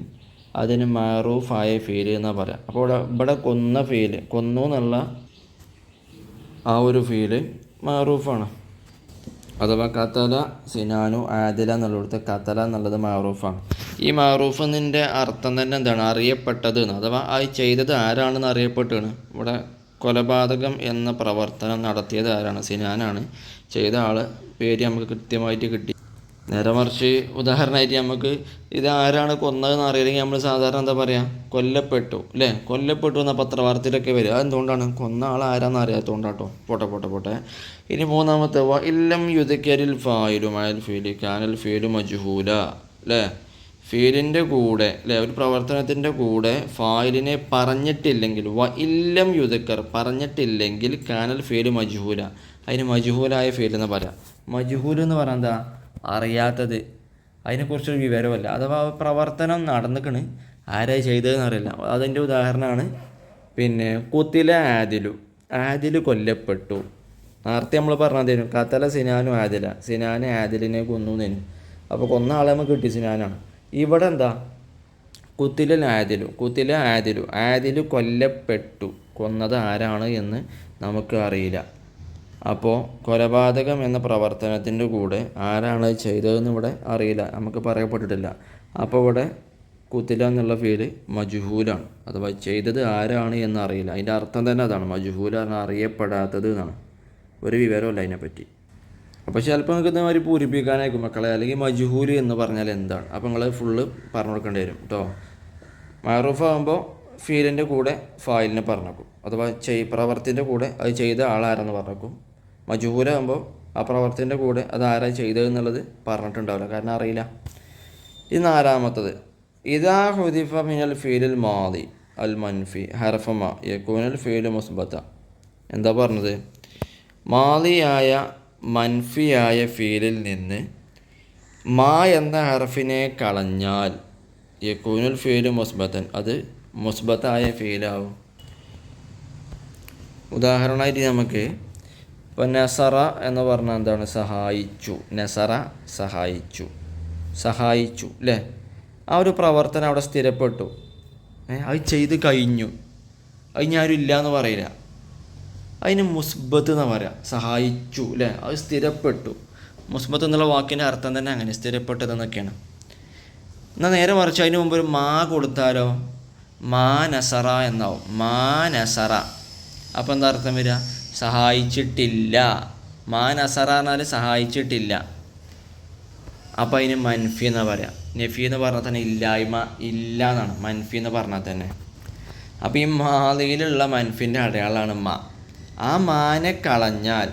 Speaker 1: അതിന് മഅറൂഫായ ഫീല് എന്നാണ് പറയാം. അപ്പോൾ ഇവിടെ കൊന്ന ഫീല്, കൊന്നു എന്നുള്ള ആ ഒരു ഫീല് മഅറൂഫാണ്. അഥവാ ഖതല സിനാനു ആദില എന്നുള്ളിടത്ത് ഖതല എന്നുള്ളത് മഅറൂഫാണ്. ഈ മഅറൂഫിൻ്റെ അർത്ഥം തന്നെ എന്താണ്? അറിയപ്പെട്ടത് എന്ന്. അഥവാ അത് ചെയ്തത് ആരാണെന്ന് അറിയപ്പെട്ടാണ്. ഇവിടെ കൊലപാതകം എന്ന പ്രവർത്തനം നടത്തിയത് ആരാണ്? സിനാനാണ്. ചെയ്ത ആൾ പേര് നമുക്ക് കൃത്യമായിട്ട് കിട്ടി. നേരെ മറിച്ച് ഉദാഹരണമായിട്ട് നമുക്ക് ഇത് ആരാണ് കൊന്നതെന്ന് അറിയില്ലെങ്കിൽ നമ്മൾ സാധാരണ എന്താ പറയുക? കൊല്ലപ്പെട്ടു അല്ലേ? കൊല്ലപ്പെട്ടു എന്ന പത്രവാർത്തയിലൊക്കെ വരിക. അതെന്തുകൊണ്ടാണ്? കൊന്ന ആൾ ആരാന്ന് അറിയാത്തതുകൊണ്ടാട്ടോ. പോട്ടെ. ഇനി മൂന്നാമത്തെ ഇല്ലം യുദ്കരിൽ ഫായിലുമായൽ ഫീലി കാനൽ ഫീലു മജ്ഹൂല അല്ലേ? ഫീലിൻ്റെ കൂടെ അല്ലേ, ഒരു പ്രവർത്തനത്തിൻ്റെ കൂടെ ഫായിലിനെ പറഞ്ഞിട്ടില്ലെങ്കിൽ ഇല്ലം യുദ്ക്കർ പറഞ്ഞിട്ടില്ലെങ്കിൽ കാനൽ ഫീലു മജ്ഹൂല, അതിന് മജ്ഹൂലായ ഫീൽ എന്ന് പറയാം. മജ്ഹൂൽ എന്ന് പറഞ്ഞാൽ എന്താ? അറിയാത്തത്, അതിനെക്കുറിച്ചൊരു വിവരമല്ല. അഥവാ പ്രവർത്തനം നടന്നിക്കണ്, ആരാ ചെയ്തതെന്ന് അറിയില്ല. അതിൻ്റെ ഉദാഹരണമാണ് കുത്തില ആദിലു കൊല്ലപ്പെട്ടു. നേരത്തെ നമ്മൾ പറഞ്ഞതേനു ഖതല സിനാനു ആദില, സിനാന് ആദിലിനെ കൊന്നു തേനു. അപ്പോൾ കൊന്ന ആളെ നമുക്ക് കിട്ടി, സിനാനാണ്. ഇവിടെ എന്താ? കുത്തില ആദിലു കൊല്ലപ്പെട്ടു. കൊന്നത് ആരാണ് എന്ന് നമുക്ക് അറിയില്ല. അപ്പോൾ കൊലപാതകം എന്ന പ്രവർത്തനത്തിൻ്റെ കൂടെ ആരാണ് ചെയ്തതെന്ന് ഇവിടെ അറിയില്ല, നമുക്ക് പറയപ്പെട്ടിട്ടില്ല. അപ്പോൾ ഇവിടെ കുത്തില എന്നുള്ള ഫീല് മജ്ഹൂലാണ്. അഥവാ ചെയ്തത് ആരാണ് എന്നറിയില്ല. അതിൻ്റെ അർത്ഥം തന്നെ അതാണ്. മജ്ഹൂലാണ്, അറിയപ്പെടാത്തത് എന്നാണ്. ഒരു വിവരമല്ല അതിനെപ്പറ്റി. അപ്പോൾ ചിലപ്പോൾ നിങ്ങൾക്ക് ഇതേമാതിരി പൂരിപ്പിക്കാനായിരിക്കും മക്കളെ. അല്ലെങ്കിൽ മജ്ഹൂല് എന്ന് പറഞ്ഞാൽ എന്താണ്? അപ്പോൾ നിങ്ങൾ ഫുള്ള് പറഞ്ഞു കൊടുക്കേണ്ടി വരും കേട്ടോ. മഅറൂഫ് ആകുമ്പോൾ ഫീലിൻ്റെ കൂടെ ഫായിലിനെ പറഞ്ഞേക്കും. അഥവാ പ്രവർത്തിൻ്റെ കൂടെ അത് ചെയ്ത ആളാരെന്ന് പറഞ്ഞേക്കും. മജ്ഹൂലാകുമ്പോൾ ആ പ്രവർത്തിൻ്റെ കൂടെ അത് ആരാ ചെയ്തതെന്നുള്ളത് പറഞ്ഞിട്ടുണ്ടാവില്ല, കാരണം അറിയില്ല. ഈ നാലാമത്തത് ഇദാ ഹുദിഫ മിനൽ ഫീലിൽ മാദി അൽ മൻഫി ഹർഫമ യകൂനൽ ഫീലു മുസ്ബത. എന്താ പറഞ്ഞത്? മാദിയായ മൻഫിയായ ഫീലിൽ നിന്ന് മാ എന്ന ഹർഫിനെ കളഞ്ഞാൽ യകൂനുൽ ഫീലു മുസ്ബതൻ, അത് മുസ്ബത്തായ ഫീലാവും. ഉദാഹരണമായിട്ട് നമുക്ക് ഇപ്പോൾ നസറ എന്ന് പറഞ്ഞാൽ എന്താണ്? സഹായിച്ചു. നസറ സഹായിച്ചു അല്ലേ? ആ ഒരു പ്രവർത്തനം അവിടെ സ്ഥിരപ്പെട്ടു. അത് ചെയ്ത് കഴിഞ്ഞു, അത് ഞാനും ഇല്ല എന്ന് പറയില്ല, അതിന് മുസ്ബത്ത് എന്ന് പറയാം. സഹായിച്ചു അല്ലേ? അത് സ്ഥിരപ്പെട്ടു. മുസ്ബത്ത് എന്നുള്ള വാക്കിൻ്റെ അർത്ഥം തന്നെ അങ്ങനെ, സ്ഥിരപ്പെട്ടതെന്നൊക്കെയാണ്. എന്നാൽ നേരെ മറിച്ച് അതിന് മുമ്പ് ഒരു മാ കൊടുത്താലോ? മാ നസറ എന്നാവും. മാ നസറ. അപ്പോൾ എന്താ അർത്ഥം വരിക? സഹായിച്ചിട്ടില്ല. മാ നസറ എന്നാൽ സഹായിച്ചിട്ടില്ല. അപ്പോൾ അതിന് മൻഫി എന്ന് പറയാം. നഫി എന്ന് പറഞ്ഞാൽ തന്നെ ഇല്ലായ്മ, ഇല്ല എന്നാണ് മൻഫി എന്ന് പറഞ്ഞാൽ തന്നെ. അപ്പോൾ ഈ മാദിയിലുള്ള മൻഫിൻ്റെ അടയാളമാണ് മാ. ആ മാനെ കളഞ്ഞാൽ,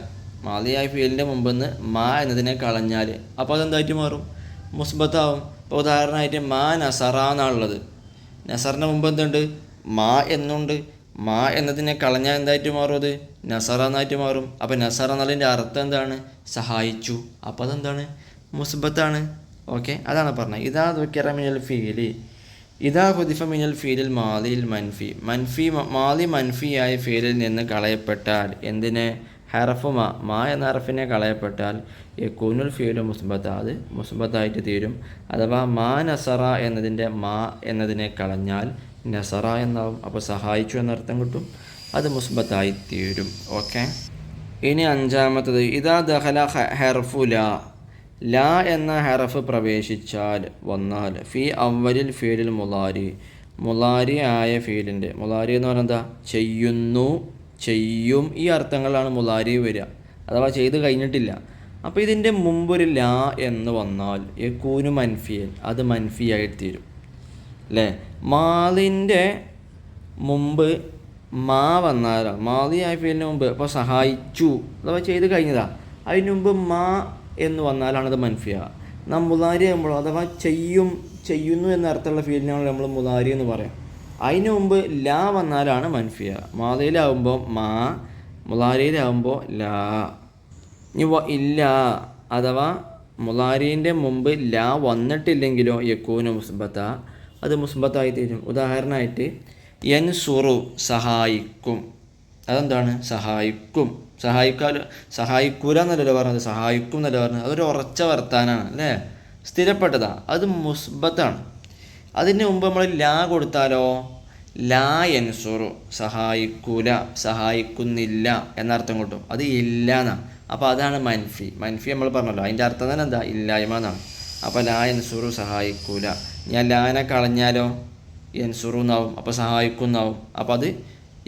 Speaker 1: മാദിയായ ഫീലിൻ്റെ മുമ്പിൽ നിന്ന് മാ എന്നതിനെ കളഞ്ഞാൽ അപ്പോൾ അതെന്തായിട്ട് മാറും? മുസ്ബത്താവും. ഇപ്പോൾ ഉദാഹരണമായിട്ട് മാ നസറ എന്നുള്ളത്, നസറിൻ്റെ മുമ്പ് എന്തുണ്ട്? മാ എന്നുണ്ട്. മാ എന്നതിനെ കളഞ്ഞാൽ എന്തായിട്ട് മാറും? അത് നസറ എന്നായിട്ട് മാറും. അപ്പോൾ നസറ എന്നുള്ളതിൻ്റെ അർത്ഥം എന്താണ്? സഹായിച്ചു. അപ്പോൾ അതെന്താണ്? മുസ്ബത്താണ്. ഓക്കെ, അതാണ് പറഞ്ഞത്. ഇതാ ദുക്കിറ മിനൽ ഫീലി ഇതാ ഹുദിഫ മിനൽ ഫീലിൽ മാദിൽ മൻഫി മാദി മൻഫിയായ ഫീലിൽ നിന്ന് കളയപ്പെട്ടാൽ എന്തിനെ? ഹർഫ് മാ എന്ന ഹർഫിനെ കളയപ്പെട്ടാൽ യകൂനുൽ ഫീലു മുസ്ബത്ത, അത് മുസ്ബത്തായിട്ട് തീരും. അഥവാ മാ നസറ എന്നതിൻ്റെ മാ എന്നതിനെ കളഞ്ഞാൽ നസറ എന്നാവും. അപ്പോൾ സഹായിച്ചു എന്നർത്ഥം കിട്ടും, അത് മുസ്ബത്തായി തീരും. ഓക്കെ, ഇനി അഞ്ചാമത്തത് ഇതാ ദഖല ഹർഫു ലാ എന്ന ഹറഫ് പ്രവേശിച്ചാൽ വന്നാൽ ഫി അവലിൽ ഫീലിൽ മുലാരി ആയ ഫീലിൻ്റെ, മുലാരി എന്ന് പറഞ്ഞാൽ എന്താ? ചെയ്യുന്നു, ചെയ്യും, ഈ അർത്ഥങ്ങളാണ് മുലാരി വരിക. അഥവാ ചെയ്ത് കഴിഞ്ഞിട്ടില്ല. അപ്പോൾ ഇതിൻ്റെ മുമ്പൊരു ലാ എന്ന് വന്നാൽ യകൂനു മൻഫിയൻ, അത് മൻഫിയായിട്ട് തീരും അല്ലേ? മാദിൻ്റെ മുമ്പ് മാ വന്നാലോ? മാദിയായ ഫീലിന് മുമ്പ് അപ്പോൾ സഹായിച്ചു, അഥവാ ചെയ്ത് കഴിഞ്ഞതാ, അതിന് മുമ്പ് മാ എന്ന് വന്നാലാണത് മൻഫിയ. നാം മുലാരി ആകുമ്പോൾ അഥവാ ചെയ്യുന്നു എന്നർത്ഥമുള്ള ഫീലിനാണ് നമ്മൾ മുലാരി എന്ന് പറയാം. അതിന് മുമ്പ് ലാ വന്നാലാണ് മൻഫിയ. മാദിയിലാവുമ്പോൾ മാ, മുലാരിയിലാവുമ്പോൾ ലാ. ഇനി ഇല്ല അഥവാ മുലാരീൻ്റെ മുമ്പ് ലാ വന്നിട്ടില്ലെങ്കിലോ യക്കൂന മുസ്ബത്ത, അത് മുസ്ബത്തായി തീരും. ഉദാഹരണമായിട്ട് യൻസുറു സഹായിക്കും, അതെന്താണ് സഹായിക്കും. സഹായിക്കൂല എന്നല്ലല്ലോ പറഞ്ഞത്, സഹായിക്കും എന്നല്ല പറഞ്ഞത്. അതൊരു ഉറച്ച വർത്താനാണ് അല്ലേ, സ്ഥിരപ്പെട്ടതാണ്, അത് മുസ്ബത്താണ്. അതിന് മുമ്പ് നമ്മൾ ലാ കൊടുത്താലോ ലാ യൻസുറു സഹായിക്കൂല, സഹായിക്കുന്നില്ല എന്നർത്ഥം കിട്ടും. അത് ഇല്ല എന്നാണ്. അപ്പോൾ അതാണ് മൻഫി. നമ്മൾ പറഞ്ഞല്ലോ അതിൻ്റെ അർത്ഥം തന്നെ എന്താ, ഇല്ലായ്മ എന്നാണ്. അപ്പോൾ ലാ യൻസുറു സഹായിക്കൂല. ഞാൻ ലാനെ കളഞ്ഞാലോ യൻസുറു എന്നാവും, അപ്പോൾ സഹായിക്കും എന്നാവും. അപ്പോൾ അത്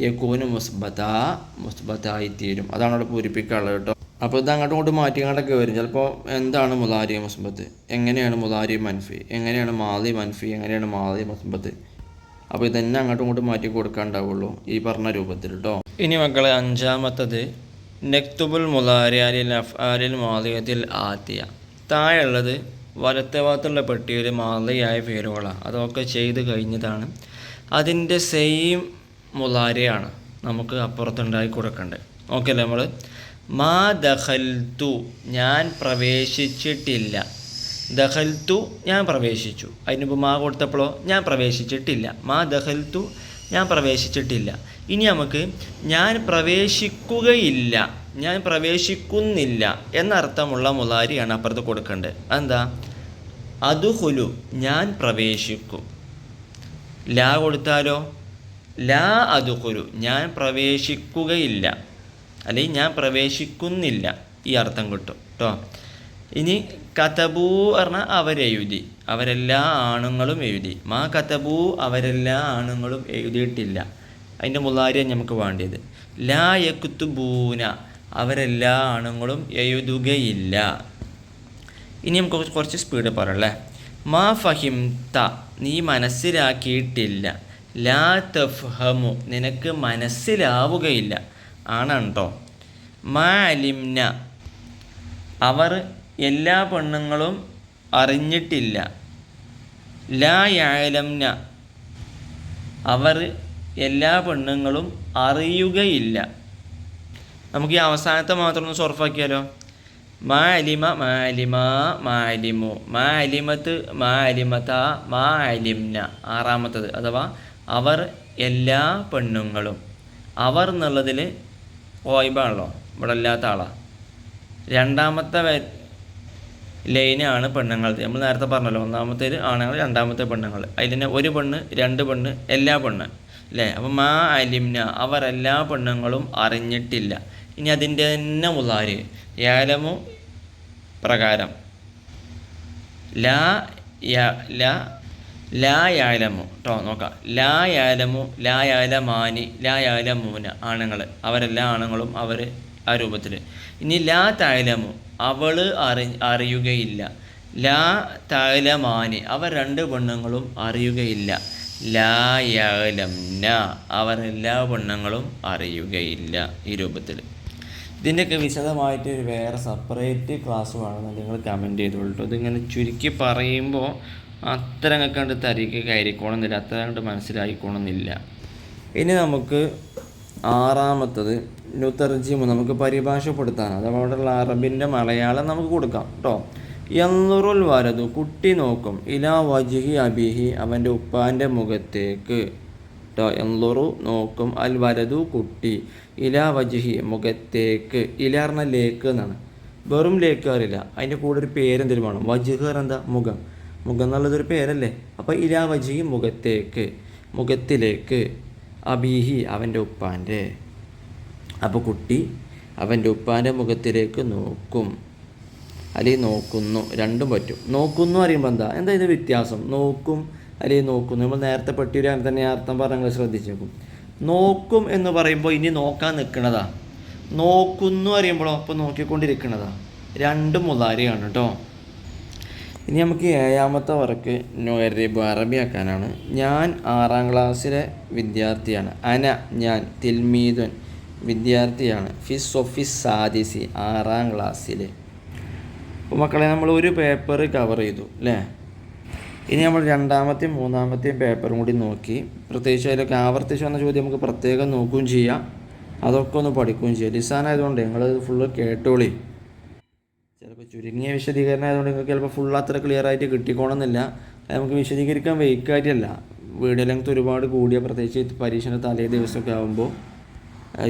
Speaker 1: യകൂനു മുസ്ബത്തായിത്തീരും. അതാണ് അവിടെ പൂരിപ്പിക്കാനുള്ളത് കേട്ടോ. അപ്പോൾ ഇത് അങ്ങോട്ടും ഇങ്ങോട്ടും മാറ്റിങ്ങാണ്ടൊക്കെ വരും. ചിലപ്പോൾ എന്താണ് മുലാരി മുസ്ബത്ത്, എങ്ങനെയാണ് മുലാരി മൻഫി, എങ്ങനെയാണ് മാലി മൻഫി, എങ്ങനെയാണ് മാലി മുസ്ബത്ത്. അപ്പോൾ ഇതന്നെ അങ്ങോട്ടും ഇങ്ങോട്ടും മാറ്റി കൊടുക്കാനുണ്ടാവുള്ളൂ ഈ പറഞ്ഞ രൂപത്തിൽ കേട്ടോ. ഇനി മക്കളെ അഞ്ചാമത്തത് നക്തുബുൽ മുലാരിയാലിൽ അഫ്ആലിൽ മാലിയത്തിൽ ആത്തിയ. താഴെയുള്ളത് വലത്തെ ഭാഗത്തുള്ള പെട്ടിയിൽ മാലിയായ പേരുകളാണ്, അതൊക്കെ ചെയ്ത് കഴിഞ്ഞതാണ്. അതിൻ്റെ സെയിം മുലാരിയാണ് നമുക്ക് അപ്പുറത്തുണ്ടായി കൊടുക്കേണ്ടത്. ഓക്കെ അല്ലേ? നമ്മൾ മാ ദഖൽതു ഞാൻ പ്രവേശിച്ചിട്ടില്ല, ദഖൽതു ഞാൻ പ്രവേശിച്ചു. അതിനിപ്പോൾ മാ കൊടുത്തപ്പോഴോ ഞാൻ പ്രവേശിച്ചിട്ടില്ല, മാ ദഖൽതു ഞാൻ പ്രവേശിച്ചിട്ടില്ല. ഇനി നമുക്ക് ഞാൻ പ്രവേശിക്കുകയില്ല, ഞാൻ പ്രവേശിക്കുന്നില്ല എന്നർത്ഥമുള്ള മുലാരിയാണ് അപ്പുറത്ത് കൊടുക്കേണ്ടത്. അതെന്താ? അദ്ഖുലു ഞാൻ പ്രവേശിക്കും. ലാ കൊടുത്താലോ ലാ അദ്ഖുലു ഞാൻ പ്രവേശിക്കുകയില്ല, അല്ലെങ്കിൽ ഞാൻ പ്രവേശിക്കുന്നില്ല, ഈ അർത്ഥം കിട്ടും കേട്ടോ. ഇനി കതബൂ പറഞ്ഞാൽ അവരെഴുതി, അവരെല്ലാ ആണുങ്ങളും എഴുതി. മാ കതബൂ അവരെല്ലാ ആണുങ്ങളും എഴുതിയിട്ടില്ല, അതിൻ്റെ മുലാരിയാണ് നമുക്ക് വേണ്ടിയത്. ലാ യക്തുബൂന അവരെല്ലാ ആണുങ്ങളും എഴുതുകയില്ല. ഇനി നമുക്ക് കുറച്ച് സ്പീഡ് പറയല്ലേ. മാ ഫഹിംത നീ മനസ്സിലാക്കിയിട്ടില്ല, ലാ തഫ്ഹമു നിനക്ക് മനസ്സിലാവുകയില്ല, ആണാണ് കേട്ടോ. മാ അലിംന അവർ എല്ലാ പെണ്ണുങ്ങളും അറിഞ്ഞിട്ടില്ല, ലാ യഅലംന അവർ എല്ലാ പെണ്ണുങ്ങളും അറിയുകയില്ല. നമുക്ക് ഈ അവസാനത്തെ മാത്രം ഒന്ന് സോർഫാക്കിയാലോ. മാ അലിമ മാ അലിമാ മാ അലിമു മാ അലിമത്ത് മാ അലിമത മാ അലിംന. ആറാമത്തത് അഥവാ അവർ എല്ലാ പെണ്ണുങ്ങളും. അവർ എന്നുള്ളതിൽ ഓയിബാണല്ലോ, ഇവിടെ അല്ലാത്ത ആളാണ്. രണ്ടാമത്തെ ലൈനാണ് പെണ്ണുങ്ങൾ. നമ്മൾ നേരത്തെ പറഞ്ഞല്ലോ, ഒന്നാമത്തേത് ആണുങ്ങൾ, രണ്ടാമത്തെ പെണ്ണുങ്ങൾ. അതിൽ തന്നെ ഒരു പെണ്ണ്, രണ്ട് പെണ്ണ്, എല്ലാ പെണ്ണ് അല്ലേ. അപ്പം മാ അലിംന അവർ എല്ലാ പെണ്ണുങ്ങളും അറിഞ്ഞിട്ടില്ല. ഇനി അതിൻ്റെ തന്നെ മുലാരി യാലമു പ്രകാരം ലാ യാലമു കേട്ടോ. നോക്കാം. ലാ യാലമു ലാ യാലമാനി ലാ യാലമൂന ആണുങ്ങൾ, അവരെല്ലാ ആണുങ്ങളും അവർ ആ രൂപത്തിൽ. ഇനി ലാ താലമു അവൾ അറിയുകയില്ല, ലാ താലമാനി അവർ രണ്ട് പെണ്ണുങ്ങളും അറിയുകയില്ല, ലാ യഅലംന അവരെല്ലാ പെണ്ണുങ്ങളും അറിയുകയില്ല, ഈ രൂപത്തിൽ. ഇതിൻ്റെയൊക്കെ വിശദമായിട്ട് ഒരു വേറെ സെപ്പറേറ്റ് ക്ലാസ് വേണമെന്ന് നിങ്ങൾ കമൻറ്റ് ചെയ്തോളൂ. ഇതിങ്ങനെ ചുരുക്കി പറയുമ്പോൾ അത്ര കണ്ട് തരികയായിരിക്കണമെന്നില്ല, അത്ര കണ്ട് മനസ്സിലായിക്കോണമെന്നില്ല. ഇനി നമുക്ക് ആറാമത്തത് നുതർജിമു നമുക്ക് പരിഭാഷപ്പെടുത്താൻ, അഥവാ അവിടെയുള്ള അറബിൻ്റെ മലയാളം നമുക്ക് കൊടുക്കാം കേട്ടോ. യൻളുറുൽ വലതു കുട്ടി നോക്കും, ഇലാ വജ്ഹി അബിഹി അവൻ്റെ ഉപ്പാൻ്റെ മുഖത്തേക്ക് കേട്ടോ. യൻളുറു നോക്കും, അൽ വലതു കുട്ടി, ഇലാ വജ്ഹി മുഖത്തേക്ക്. ഇല പറഞ്ഞാൽ ലേക്ക് എന്നാണ്, വെറും ലേക്ക് അറിയില്ല, അതിൻ്റെ കൂടെ ഒരു പേരെന്തെങ്കിലും വേണം. വജ്ഹ് എന്താ മുഖം, മുഖം എന്നുള്ളതൊരു പേരല്ലേ. അപ്പോൾ ഇലാ വജ്ഹി മുഖത്തേക്ക്, മുഖത്തിലേക്ക്, അബീഹി അവൻ്റെ ഉപ്പാൻ്റെ. അപ്പോൾ കുട്ടി അവൻ്റെ ഉപ്പാൻ്റെ മുഖത്തിലേക്ക് നോക്കും, അല്ലെങ്കിൽ നോക്കുന്നു, രണ്ടും പറ്റും. നോക്കുന്നു അറിയുമ്പോൾ എന്താ ഇത് വ്യത്യാസം? നോക്കും അല്ലെങ്കിൽ നോക്കുന്നു. നമ്മൾ നേരത്തെ പെട്ടിയൊരു അങ്ങനെ തന്നെ അർത്ഥം പറഞ്ഞാൽ ശ്രദ്ധിച്ചേക്കും. നോക്കും എന്ന് പറയുമ്പോൾ ഇനി നോക്കാൻ നിൽക്കണതാ, നോക്കുന്നു അറിയുമ്പോഴോ അപ്പോൾ നോക്കിക്കൊണ്ടിരിക്കണതാ. രണ്ടും മുലാരിയാണ് കേട്ടോ. ഇനി നമുക്ക് ഏഴാമത്തെ വർക്ക് അറബിയാക്കാനാണ്. ഞാൻ 6ാം ക്ലാസ്സിലെ വിദ്യാർത്ഥിയാണ്. അന ഞാൻ, അപ്പോൾ മക്കളെ നമ്മൾ ഒരു പേപ്പർ കവർ ചെയ്തു അല്ലേ. ഇനി നമ്മൾ രണ്ടാമത്തെയും മൂന്നാമത്തെയും പേപ്പറും കൂടി നോക്കി, പ്രത്യേകിച്ച് അതിലൊക്കെ ആവർത്തിച്ച് വന്ന ചോദ്യം നമുക്ക് പ്രത്യേകം നോക്കുകയും ചെയ്യാം, അതൊക്കെ ഒന്ന് പഠിക്കുകയും ചെയ്യാം. ലിസാനായതുകൊണ്ട് നിങ്ങൾ ഫുള്ള് കേട്ടോളി. ചിലപ്പോൾ ചുരുങ്ങിയ വിശദീകരണം ആയതുകൊണ്ട് നിങ്ങൾക്ക് ചിലപ്പോൾ ഫുൾ അത്ര ക്ലിയർ ആയിട്ട് കിട്ടിക്കോണമെന്നില്ല. നമുക്ക് വിശദീകരിക്കാൻ വൈകായിട്ടല്ല, വീഡിയോ ലെങ്ത് ഒരുപാട് കൂടിയ, പ്രത്യേകിച്ച് പരീക്ഷയുടെ തലേ ദിവസമൊക്കെ ആകുമ്പോൾ,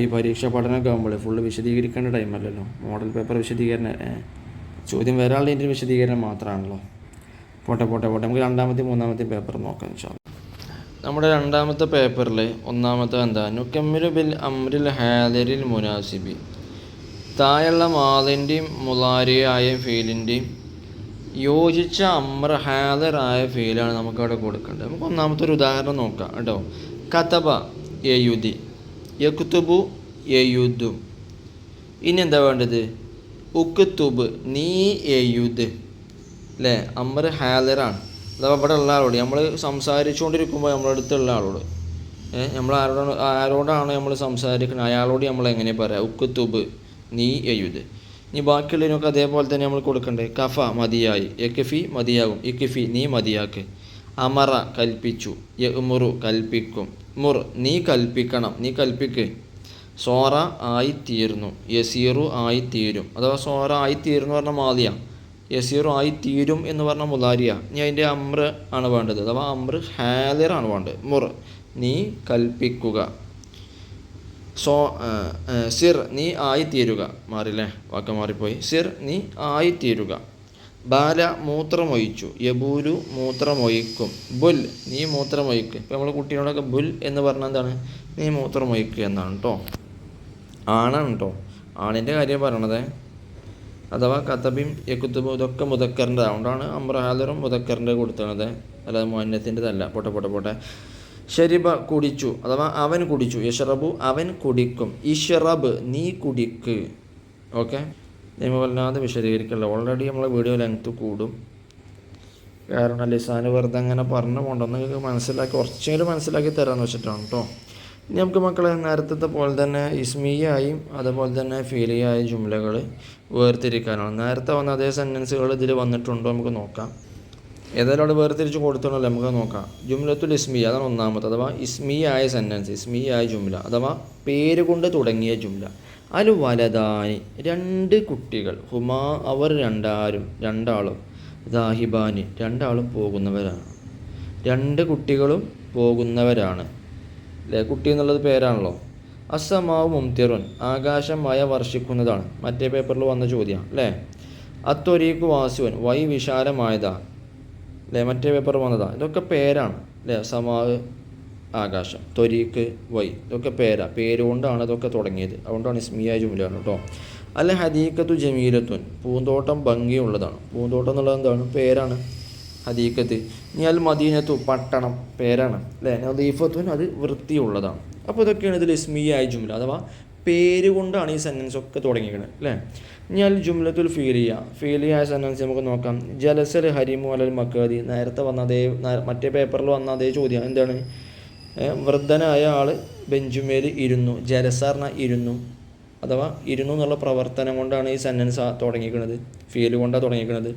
Speaker 1: ഈ പരീക്ഷാ പഠനമൊക്കെ ആകുമ്പോൾ ഫുള്ള് വിശദീകരിക്കേണ്ട ടൈമല്ലല്ലോ. മോഡൽ പേപ്പർ വിശദീകരണം, ചോദ്യം വരാനുള്ള വിശദീകരണം മാത്രമാണല്ലോ. പോട്ടെ നമുക്ക് രണ്ടാമത്തെ മൂന്നാമത്തെ പേപ്പർ നോക്കാം ഇൻഷാ അല്ലാഹ്. നമ്മുടെ രണ്ടാമത്തെ പേപ്പറിൽ ഒന്നാമത്തെ എന്താ, നുക്കമ്മിലു ബിൽ അംരിൽ ഹാദിരിൽ മുനാസിബി. താഴെയുള്ള മാദിൻ്റെയും മുളാരിയായ ഫീലിൻ്റെയും യോജിച്ച അമ്ര ഹാദറായ ഫീലാണ് നമുക്കവിടെ കൊടുക്കേണ്ടത്. നമുക്ക് ഒന്നാമത്തെ ഒരു ഉദാഹരണം നോക്കാം കേട്ടോ. കതബ യയുദി, യക്തുബു യയുദു. ഇനി എന്താ വേണ്ടത്, ഉക്തുബ് നീ യയുദ് അല്ലേ. അമ്ര ഹാദറാണ്, അഥവാ ഇവിടെ ഉള്ള ആളോട് നമ്മൾ സംസാരിച്ചുകൊണ്ടിരിക്കുമ്പോൾ നമ്മുടെ അടുത്തുള്ള ആളോട്, നമ്മൾ ആരോടാണ് നമ്മൾ സംസാരിക്കുന്നത് അയാളോട് നമ്മൾ എങ്ങനെ പറയാം, ഉക്തുബ് നീ എഴുത്. ഇനി ബാക്കിയുള്ളതിനൊക്കെ അതേപോലെ തന്നെ നമ്മൾ കൊടുക്കണ്ടേ. കഫ മതിയായി, യക്ഫി മതിയാകും, ഇക്ഫി നീ മതിയാക്ക്. അമറ കൽപ്പിച്ചു, യമുറു കൽപ്പിക്കും, മുർ നീ കൽപ്പിക്കണം, നീ കൽപ്പിക്ക്. സോറ ആയിത്തീർന്നു, യസീറു ആയിത്തീരും, അഥവാ സോറ ആയിത്തീരുന്നു പറഞ്ഞാൽ മാതിയ, യസീറു ആയിത്തീരും എന്ന് പറഞ്ഞാൽ മുലാരിയ. ഇനി അതിൻ്റെ അമ്ര ആണ് വേണ്ടത്, അഥവാ അമ്ര ഹാദിറാണ് വേണ്ടത്. മുർ നീ കൽപ്പിക്കുക. സിർ നീ ആയിത്തീരുക, മാറില്ലേ, വാക്ക് മാറിപ്പോയി. സിർ നീ ആയിത്തീരുക. ബാല മൂത്രമൊഴിച്ചു, യബൂലു മൂത്രമൊഴിക്കും, ബുൽ നീ മൂത്രമൊഴിക്ക്. ഇപ്പോൾ നമ്മൾ കുട്ടീനോടൊക്കെ ബുൽ എന്ന് പറഞ്ഞാൽ എന്താണ്, നീ മൂത്രമൊഴിക്കുക എന്നാണ് കേട്ടോ, ആണാണ് കേട്ടോ, ആണിൻ്റെ കാര്യം പറയണത്. അഥവാ കതബിം യക്കുത്തുബും ഇതൊക്കെ മുദക്കറിൻ്റെ, അതുകൊണ്ടാണ് അമ്രഹാദറും മുദക്കറിൻ്റെ കൊടുത്തത്, അല്ലാതെ മുഅന്നത്തിൻ്റെതല്ല. പോട്ടെ. ഷരിബ കുടിച്ചു, അഥവാ അവൻ കുടിച്ചു. യഷ്റബു അവൻ കുടിക്കും. ഇഷ്റബ് നീ കുടിക്ക്. ഓക്കെ, നമ്മൾ വല്ലാതെ വിശദീകരിക്കല്ല, ഓൾറെഡി നമ്മളെ വീഡിയോ ലെങ്ത് കൂടും. കാരണം ലിസാന് വെറുതെ അങ്ങനെ പറഞ്ഞു പോകണ്ടെന്ന് നിങ്ങൾക്ക് മനസ്സിലാക്കി, കുറച്ചെങ്കിലും മനസ്സിലാക്കി തരാമെന്ന് വെച്ചിട്ടാണ് കേട്ടോ. ഇനി നമുക്ക് മക്കളെ നേരത്തെ പോലെ തന്നെ ഇസ്മിയായും അതുപോലെ തന്നെ ഫീലിയായ ജുംലകൾ വേർതിരിക്കാനാണ്. നേരത്തെ വന്ന അതേ സെൻറ്റൻസുകൾ ഇതിൽ വന്നിട്ടുണ്ടോ നമുക്ക് നോക്കാം. ഏതായാലും അവിടെ വേർതിരിച്ച് കൊടുത്തിട്ടുണ്ടല്ലോ, നമുക്ക് നോക്കാം. ജുംലത്തുൽ ഇസ്മിയ അതാണ് ഒന്നാമത്തെ, അഥവാ ഇസ്മിയായ സെൻറ്റൻസ്, ഇസ്മിയായ ജുംല അഥവാ പേര് കൊണ്ട് തുടങ്ങിയ ജുംല. അൽ വലദാനി രണ്ട് കുട്ടികൾ, ഹുമാ അവർ രണ്ടാളും, ദാഹിബാനി രണ്ടാളും പോകുന്നവരാണ്. രണ്ട് കുട്ടികളും പോകുന്നവരാണ് അല്ലേ. കുട്ടി എന്നുള്ളത് പേരാണല്ലോ. അസ്സമാവ് മുംതിറുൻ ആകാശം മഴ വർഷിക്കുന്നതാണ്, മറ്റേ പേപ്പറിൽ വന്ന ചോദ്യമാണ് അല്ലേ. അത്തൊരീക്ക് വാസുവൻ വൈ വിശാലമായതാ അല്ലേ, മറ്റേ പേപ്പർ വന്നതാ. ഇതൊക്കെ പേരാണ് അല്ലേ. സമാവ് ആകാശം, ത്വരീക്ക് വൈ ഇതൊക്കെ പേര് കൊണ്ടാണ് ഇതൊക്കെ തുടങ്ങിയത്, അതുകൊണ്ടാണ് ഇസ്മിയായ ജുംലയാണ് കേട്ടോ. അല്ല ഹദീക്കത്തു ജമീലത്തുൻ പൂന്തോട്ടം ഭംഗിയുള്ളതാണ്. പൂന്തോട്ടം എന്നുള്ളത് എന്താണ്, പേരാണ്, ഹദീക്കത്ത്. ഇനി അൽ മദീനത്തു പട്ടണം പേരാണ് അല്ലേ. നദീഫത്തുൻ അത് വൃത്തിയുള്ളതാണ്. അപ്പോൾ ഇതൊക്കെയാണ് ഇതിൽ ഇസ്മിയായ ജുംല, അഥവാ പേര് കൊണ്ടാണ് ഈ സെൻറ്റൻസ് ഒക്കെ തുടങ്ങിയിരിക്കുന്നത് അല്ലേ. ഇനി അൽ ജുംലത്തുൽ ഫീലിയായ സെൻറ്റൻസ് നമുക്ക് നോക്കാം. ജലസൽ ഹരിമു അലൽ മക്കാദി നേരത്തെ വന്ന അതേ, മറ്റേ പേപ്പറിൽ വന്ന അതേ ചോദ്യം. എന്താണ്, വൃദ്ധനായ ആൾ ബെഞ്ചുമേൽ ഇരുന്നു. ജലസ പറഞ്ഞാൽ ഇരുന്നു, അഥവാ ഇരുന്നു എന്നുള്ള പ്രവർത്തനം കൊണ്ടാണ് ഈ സെൻറ്റൻസ് തുടങ്ങിയിരിക്കുന്നത്, ഫീൽ കൊണ്ടാണ് തുടങ്ങിയിരിക്കുന്നത്.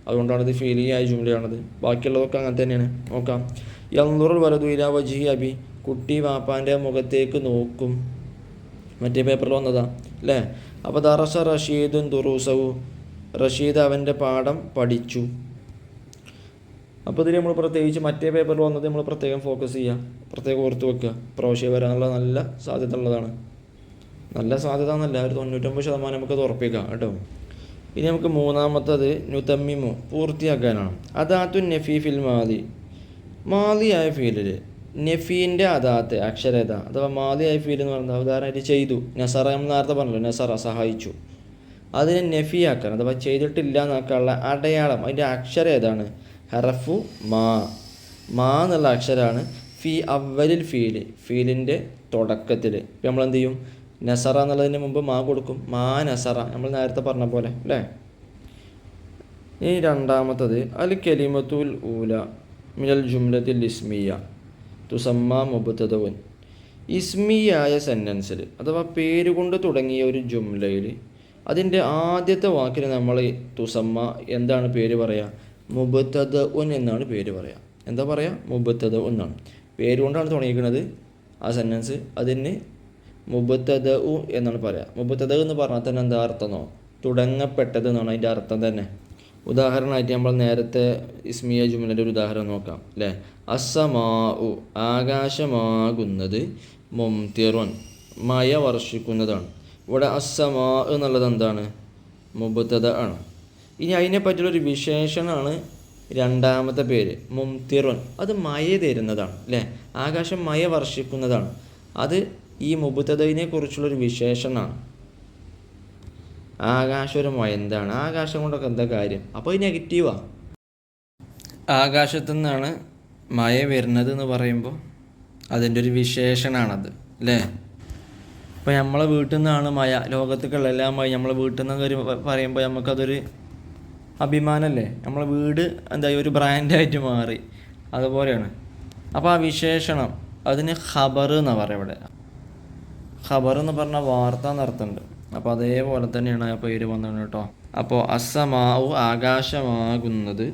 Speaker 1: അതുകൊണ്ടാണ് ഇത് ഫീലിയായ ജുംലയാണത്. ബാക്കിയുള്ളതൊക്കെ അങ്ങനെ തന്നെയാണ്. നോക്കാം. യൻദുറുൽ വലദു ഇലാ വജ്ഹി അബി കുട്ടി വാപ്പാൻ്റെ മുഖത്തേക്ക് നോക്കും, മറ്റേ പേപ്പറിൽ വന്നതാ അല്ലേ. അപ്പോൾ ദറസ റഷീദുൻ ദുറൂസവു റഷീദ് അവൻ്റെ പാഠം പഠിച്ചു. അപ്പോൾ ഇതിൽ നമ്മൾ പ്രത്യേകിച്ച് മറ്റേ പേപ്പറിൽ വന്നത് നമ്മൾ പ്രത്യേകം ഫോക്കസ് ചെയ്യുക, പ്രത്യേകം ഓർത്ത് വെക്കുക. പ്രാവശ്യം വരാനുള്ള നല്ല സാധ്യത ഉള്ളതാണ്. നല്ല സാധ്യത എന്നല്ല, ഒരു 99% നമുക്കത് ഉറപ്പിക്കാം കേട്ടോ. ഇനി നമുക്ക് മൂന്നാമത്തത് നുതമ്മിമു പൂർത്തിയാക്കാനാണ്. അദാത്തു നഫീ ഫിൽ മാദിയായ ഫീലിൽ നഫീൻ്റെ അദാത്ത് അക്ഷരത അഥവാ മാദിയായ ഫീൽ എന്ന് പറയുന്നത് ഉദാഹരണമായിട്ട് ചെയ്തു. നസറ നമ്മൾ നേരത്തെ പറഞ്ഞല്ലോ, നസറ സഹായിച്ചു. അതിനെ നഫിയാക്കാൻ അഥവാ ചെയ്തിട്ടില്ല എന്നാക്കാനുള്ള അടയാളം, അതിൻ്റെ അക്ഷരം ഏതാണ്, ഹറഫു മാ എന്നുള്ള അക്ഷരമാണ് ഫി അവലിൽ ഫീലിൻ്റെ തുടക്കത്തിൽ. ഇപ്പം നമ്മൾ എന്ത് ചെയ്യും, നസറ എന്നുള്ളതിന് മുമ്പ് മാ കൊടുക്കും, മാ നസറ നമ്മൾ നേരത്തെ പറഞ്ഞ പോലെ അല്ലേ. ഇനി രണ്ടാമത്തത് അൽ കലിമത്തുൽ ഊല മിനൽ ജുംലത്തിൽ ഇസ്മിയ തുസമ്മ മുബ്തദഉൻ. ഇസ്മിയായ സെൻറ്റൻസിൽ അഥവാ പേരുകൊണ്ട് തുടങ്ങിയ ഒരു ജുംലയിൽ അതിൻ്റെ ആദ്യത്തെ വാക്കിന് നമ്മൾ തുസമ്മ എന്താണ് പേര് പറയുക? മുബ്തദഉൻ എന്നാണ് പേര് പറയുക. എന്താ പറയുക? മുബ്തദഉൻ എന്നാണ്. പേര് കൊണ്ടാണ് തുടങ്ങിയിരിക്കുന്നത് ആ സെൻറ്റൻസ്. അതിന് മുബ്തദഉ എന്നാണ് പറയുക. മുബ്തദഉ എന്ന് പറഞ്ഞാൽ തന്നെ എന്താ അർത്ഥമെന്നോ? തുടങ്ങപ്പെട്ടത് എന്നാണ് അതിൻ്റെ അർത്ഥം തന്നെ. ഉദാഹരണമായിട്ട് നമ്മൾ നേരത്തെ ഇസ്മിയ ജുമലിൻ്റെ ഒരു ഉദാഹരണം നോക്കാം അല്ലേ. അസ്സമാഉ ആകാശമാകുന്നത്, മുംതിറുൻ മഴ വർഷിക്കുന്നതാണ്. ഇവിടെ അസ്സമാ എന്നുള്ളത് എന്താണ്? മുബ്തദ ആണ്. ഇനി അതിനെ പറ്റിയുള്ളൊരു വിശേഷണമാണ് രണ്ടാമത്തെ പേര് മുംതിറുൻ. അത് മഴ തരുന്നതാണ് അല്ലേ. ആകാശം മഴ വർഷിക്കുന്നതാണ്. അത് ഈ മുബ്തദയിനെ കുറിച്ചുള്ളൊരു വിശേഷണമാണ്. ആകാശം ഒരു മഴ എന്താണ്? ആകാശം കൊണ്ടൊക്കെ എന്താ കാര്യം? അപ്പോൾ ഇത് നെഗറ്റീവാണ്. ആകാശത്തു നിന്നാണ് മഴ വരുന്നത് എന്ന് പറയുമ്പോൾ അതിൻ്റെ ഒരു വിശേഷണമാണത് അല്ലേ. ഇപ്പോൾ നമ്മളെ വീട്ടിൽ നിന്നാണ് മഴ, ലോകത്തേക്കുള്ള എല്ലാ മഴ നമ്മളെ വീട്ടിൽ നിന്ന് പറയുമ്പോൾ നമുക്കതൊരു അഭിമാനമല്ലേ. നമ്മളെ വീട് എന്താ ഒരു ബ്രാൻഡായിട്ട് മാറി, അതുപോലെയാണ്. അപ്പോൾ ആ വിശേഷണം അതിന് ഖബർ എന്നാണ് പറയുക ഇവിടെ. ഖബർ എന്ന് പറഞ്ഞാൽ വാർത്ത എന്നർത്ഥമുണ്ട്. അപ്പോൾ അതേപോലെ തന്നെയാണ് ആ പേര് വന്നത് കേട്ടോ. അപ്പോൾ അസ്സമാഉ ആകാശമാകുന്നത്,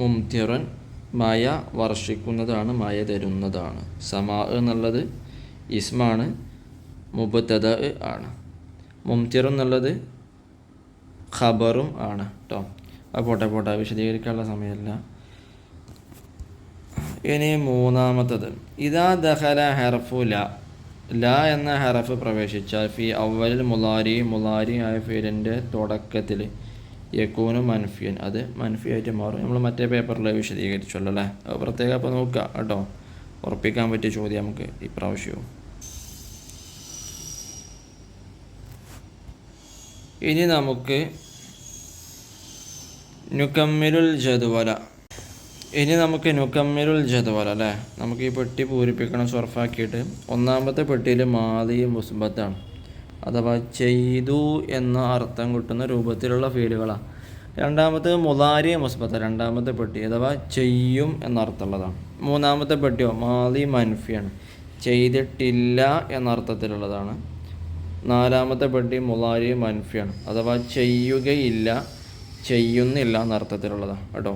Speaker 1: മുംതിറുൻ മഴ വർഷിക്കുന്നതാണ്, മഴ തരുന്നതാണ്. സമാ എന്നുള്ളത് ഇസ്മാണ്, മുബ്തദ ആണ്. മുംതിറുൻ എന്നുള്ളത് ഖബറും ആണ് കേട്ടോ. അത് പോട്ടെ വിശദീകരിക്കാനുള്ള സമയമല്ല. ഇനി മൂന്നാമത്തത്, ഇദാ ദഖല ഹർഫു ല എന്ന ഹറഫ് പ്രവേശിച്ചാൽ ഫി അവലിൽ മുലാരി ആയ ഫീലിൻ്റെ തുടക്കത്തിൽ യക്കൂന് മൻഫിയൻ, അത് മൻഫിയായിട്ട് മാറും. നമ്മൾ മറ്റേ പേപ്പറിൽ വിശദീകരിച്ചല്ലോ അല്ലേ. അത് പ്രത്യേകം അപ്പോൾ നോക്കുക കേട്ടോ. ഉറപ്പിക്കാൻ പറ്റിയ ചോദ്യം നമുക്ക് ഇപ്രാവശ്യവും. ഇനി നമുക്ക് നുക്കമ്മിലുൽ ജദ്വല അല്ലേ. നമുക്ക് ഈ പെട്ടി പൂരിപ്പിക്കണം സർഫാക്കിയിട്ട്. ഒന്നാമത്തെ പെട്ടിയിൽ മാദി മുസ്ബത്താണ്, അഥവാ ചെയ്തു എന്ന അർത്ഥം കിട്ടുന്ന രൂപത്തിലുള്ള ഫീലുകളാണ്. രണ്ടാമത്തേത് മുലാരി മുസ്ബത്ത, രണ്ടാമത്തെ പെട്ടി അഥവാ ചെയ്യും എന്നർത്ഥമുള്ളതാണ്. മൂന്നാമത്തെ പെട്ടിയോ മാദി മൻഫിയാണ്, ചെയ്തിട്ടില്ല എന്നർത്ഥത്തിലുള്ളതാണ്. നാലാമത്തെ പെട്ടി മുലാരി മൻഫിയാണ്, അഥവാ ചെയ്യുകയില്ല, ചെയ്യുന്നില്ല എന്നർത്ഥത്തിലുള്ളതാണ് കേട്ടോ.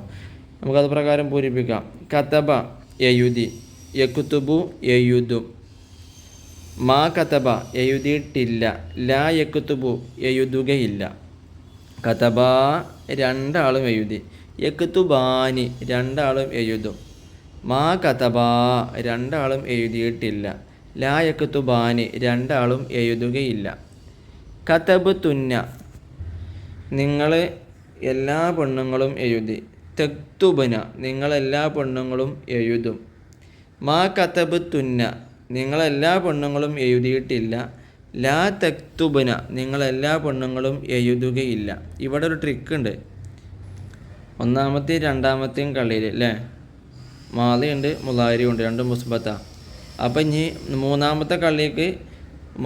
Speaker 1: നമുക്കത് പ്രകാരം പൂരിപ്പിക്കാം. കതബ എഴുതി, യക്തുബു എഴുതും. മാ കതബ എഴുതിയിട്ടില്ല, ലാ യക്തുബു എഴുതുകയില്ല. കതബ രണ്ടാളും എഴുതി, യക്തുബാനി രണ്ടാളും എഴുതും. മാ കതബ രണ്ടാളും എഴുതിയിട്ടില്ല, ലാ യക്തുബാനി രണ്ടാളും എഴുതുകയില്ല. കതബ് തുന്ന നിങ്ങൾ എല്ലാ പെണ്ണുങ്ങളും എഴുതി. തെക്തുബന നിങ്ങളെല്ലാ പെണ്ണുങ്ങളും എഴുതും. മാ കതബ് തുന്ന നിങ്ങളെല്ലാ പെണ്ണുങ്ങളും എഴുതിയിട്ടില്ല, ലാ തെക്തുബന നിങ്ങളെല്ലാ പെണ്ണുങ്ങളും എഴുതുകയില്ല. ഇവിടെ ഒരു ട്രിക്ക് ഉണ്ട്. ഒന്നാമത്തെയും രണ്ടാമത്തെയും കളിയിൽ അല്ലേ മാലിയുണ്ട് മുലാരിയുണ്ട്, രണ്ടും മുസ്ബത്ത. അപ്പം ഇനി മൂന്നാമത്തെ കളിക്ക്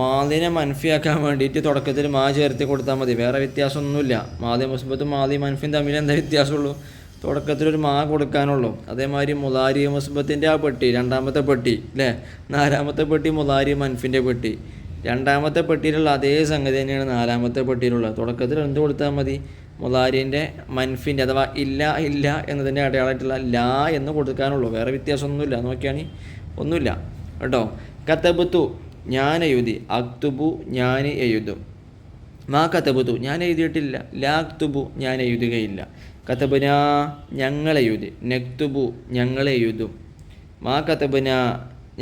Speaker 1: മാലിനെ മൻഫിയാക്കാൻ വേണ്ടിയിട്ട് തുടക്കത്തിൽ മാ ചേർത്ത് കൊടുത്താൽ മതി. വേറെ വ്യത്യാസമൊന്നുമില്ല. മാലി മുസ്ബത്തും മാലി മൻഫിയും തമ്മിൽ എന്താ വ്യത്യാസമുള്ളൂ? തുടക്കത്തിലൊരു മാ കൊടുക്കാനുള്ളൂ. അതേമാതിരി മുലാരി മുസ്ബത്തിൻ്റെ ആ പെട്ടി, രണ്ടാമത്തെ പെട്ടി അല്ലേ. നാലാമത്തെ പെട്ടി മുലാരി മൻഫിൻ്റെ പെട്ടി. രണ്ടാമത്തെ പെട്ടിയിലുള്ള അതേ സംഗതി തന്നെയാണ് നാലാമത്തെ പെട്ടിയിലുള്ളത്. തുടക്കത്തിൽ എന്ത് കൊടുത്താൽ മതി? മുലാരിൻ്റെ മൻഫിൻ്റെ അഥവാ ഇല്ല എന്നതിൻ്റെ അടയാളമായിട്ടുള്ള ലാ എന്ന് കൊടുക്കാനുള്ളൂ. വേറെ വ്യത്യാസമൊന്നുമില്ല. നോക്കിയാണെങ്കിൽ ഒന്നുമില്ല കേട്ടോ. കതബത്തു ഞാൻ എഴുതി, അക്തുബു ഞാൻ എഴുതും. മാ കതബത്തു ഞാൻ എഴുതിയിട്ടില്ല, ലാ അക്തുബു ഞാൻ എഴുതുകയില്ല. കതബന ഞങ്ങൾ എഴുതി, നക്തുബു ഞങ്ങൾ എഴുതും. മാ കതബന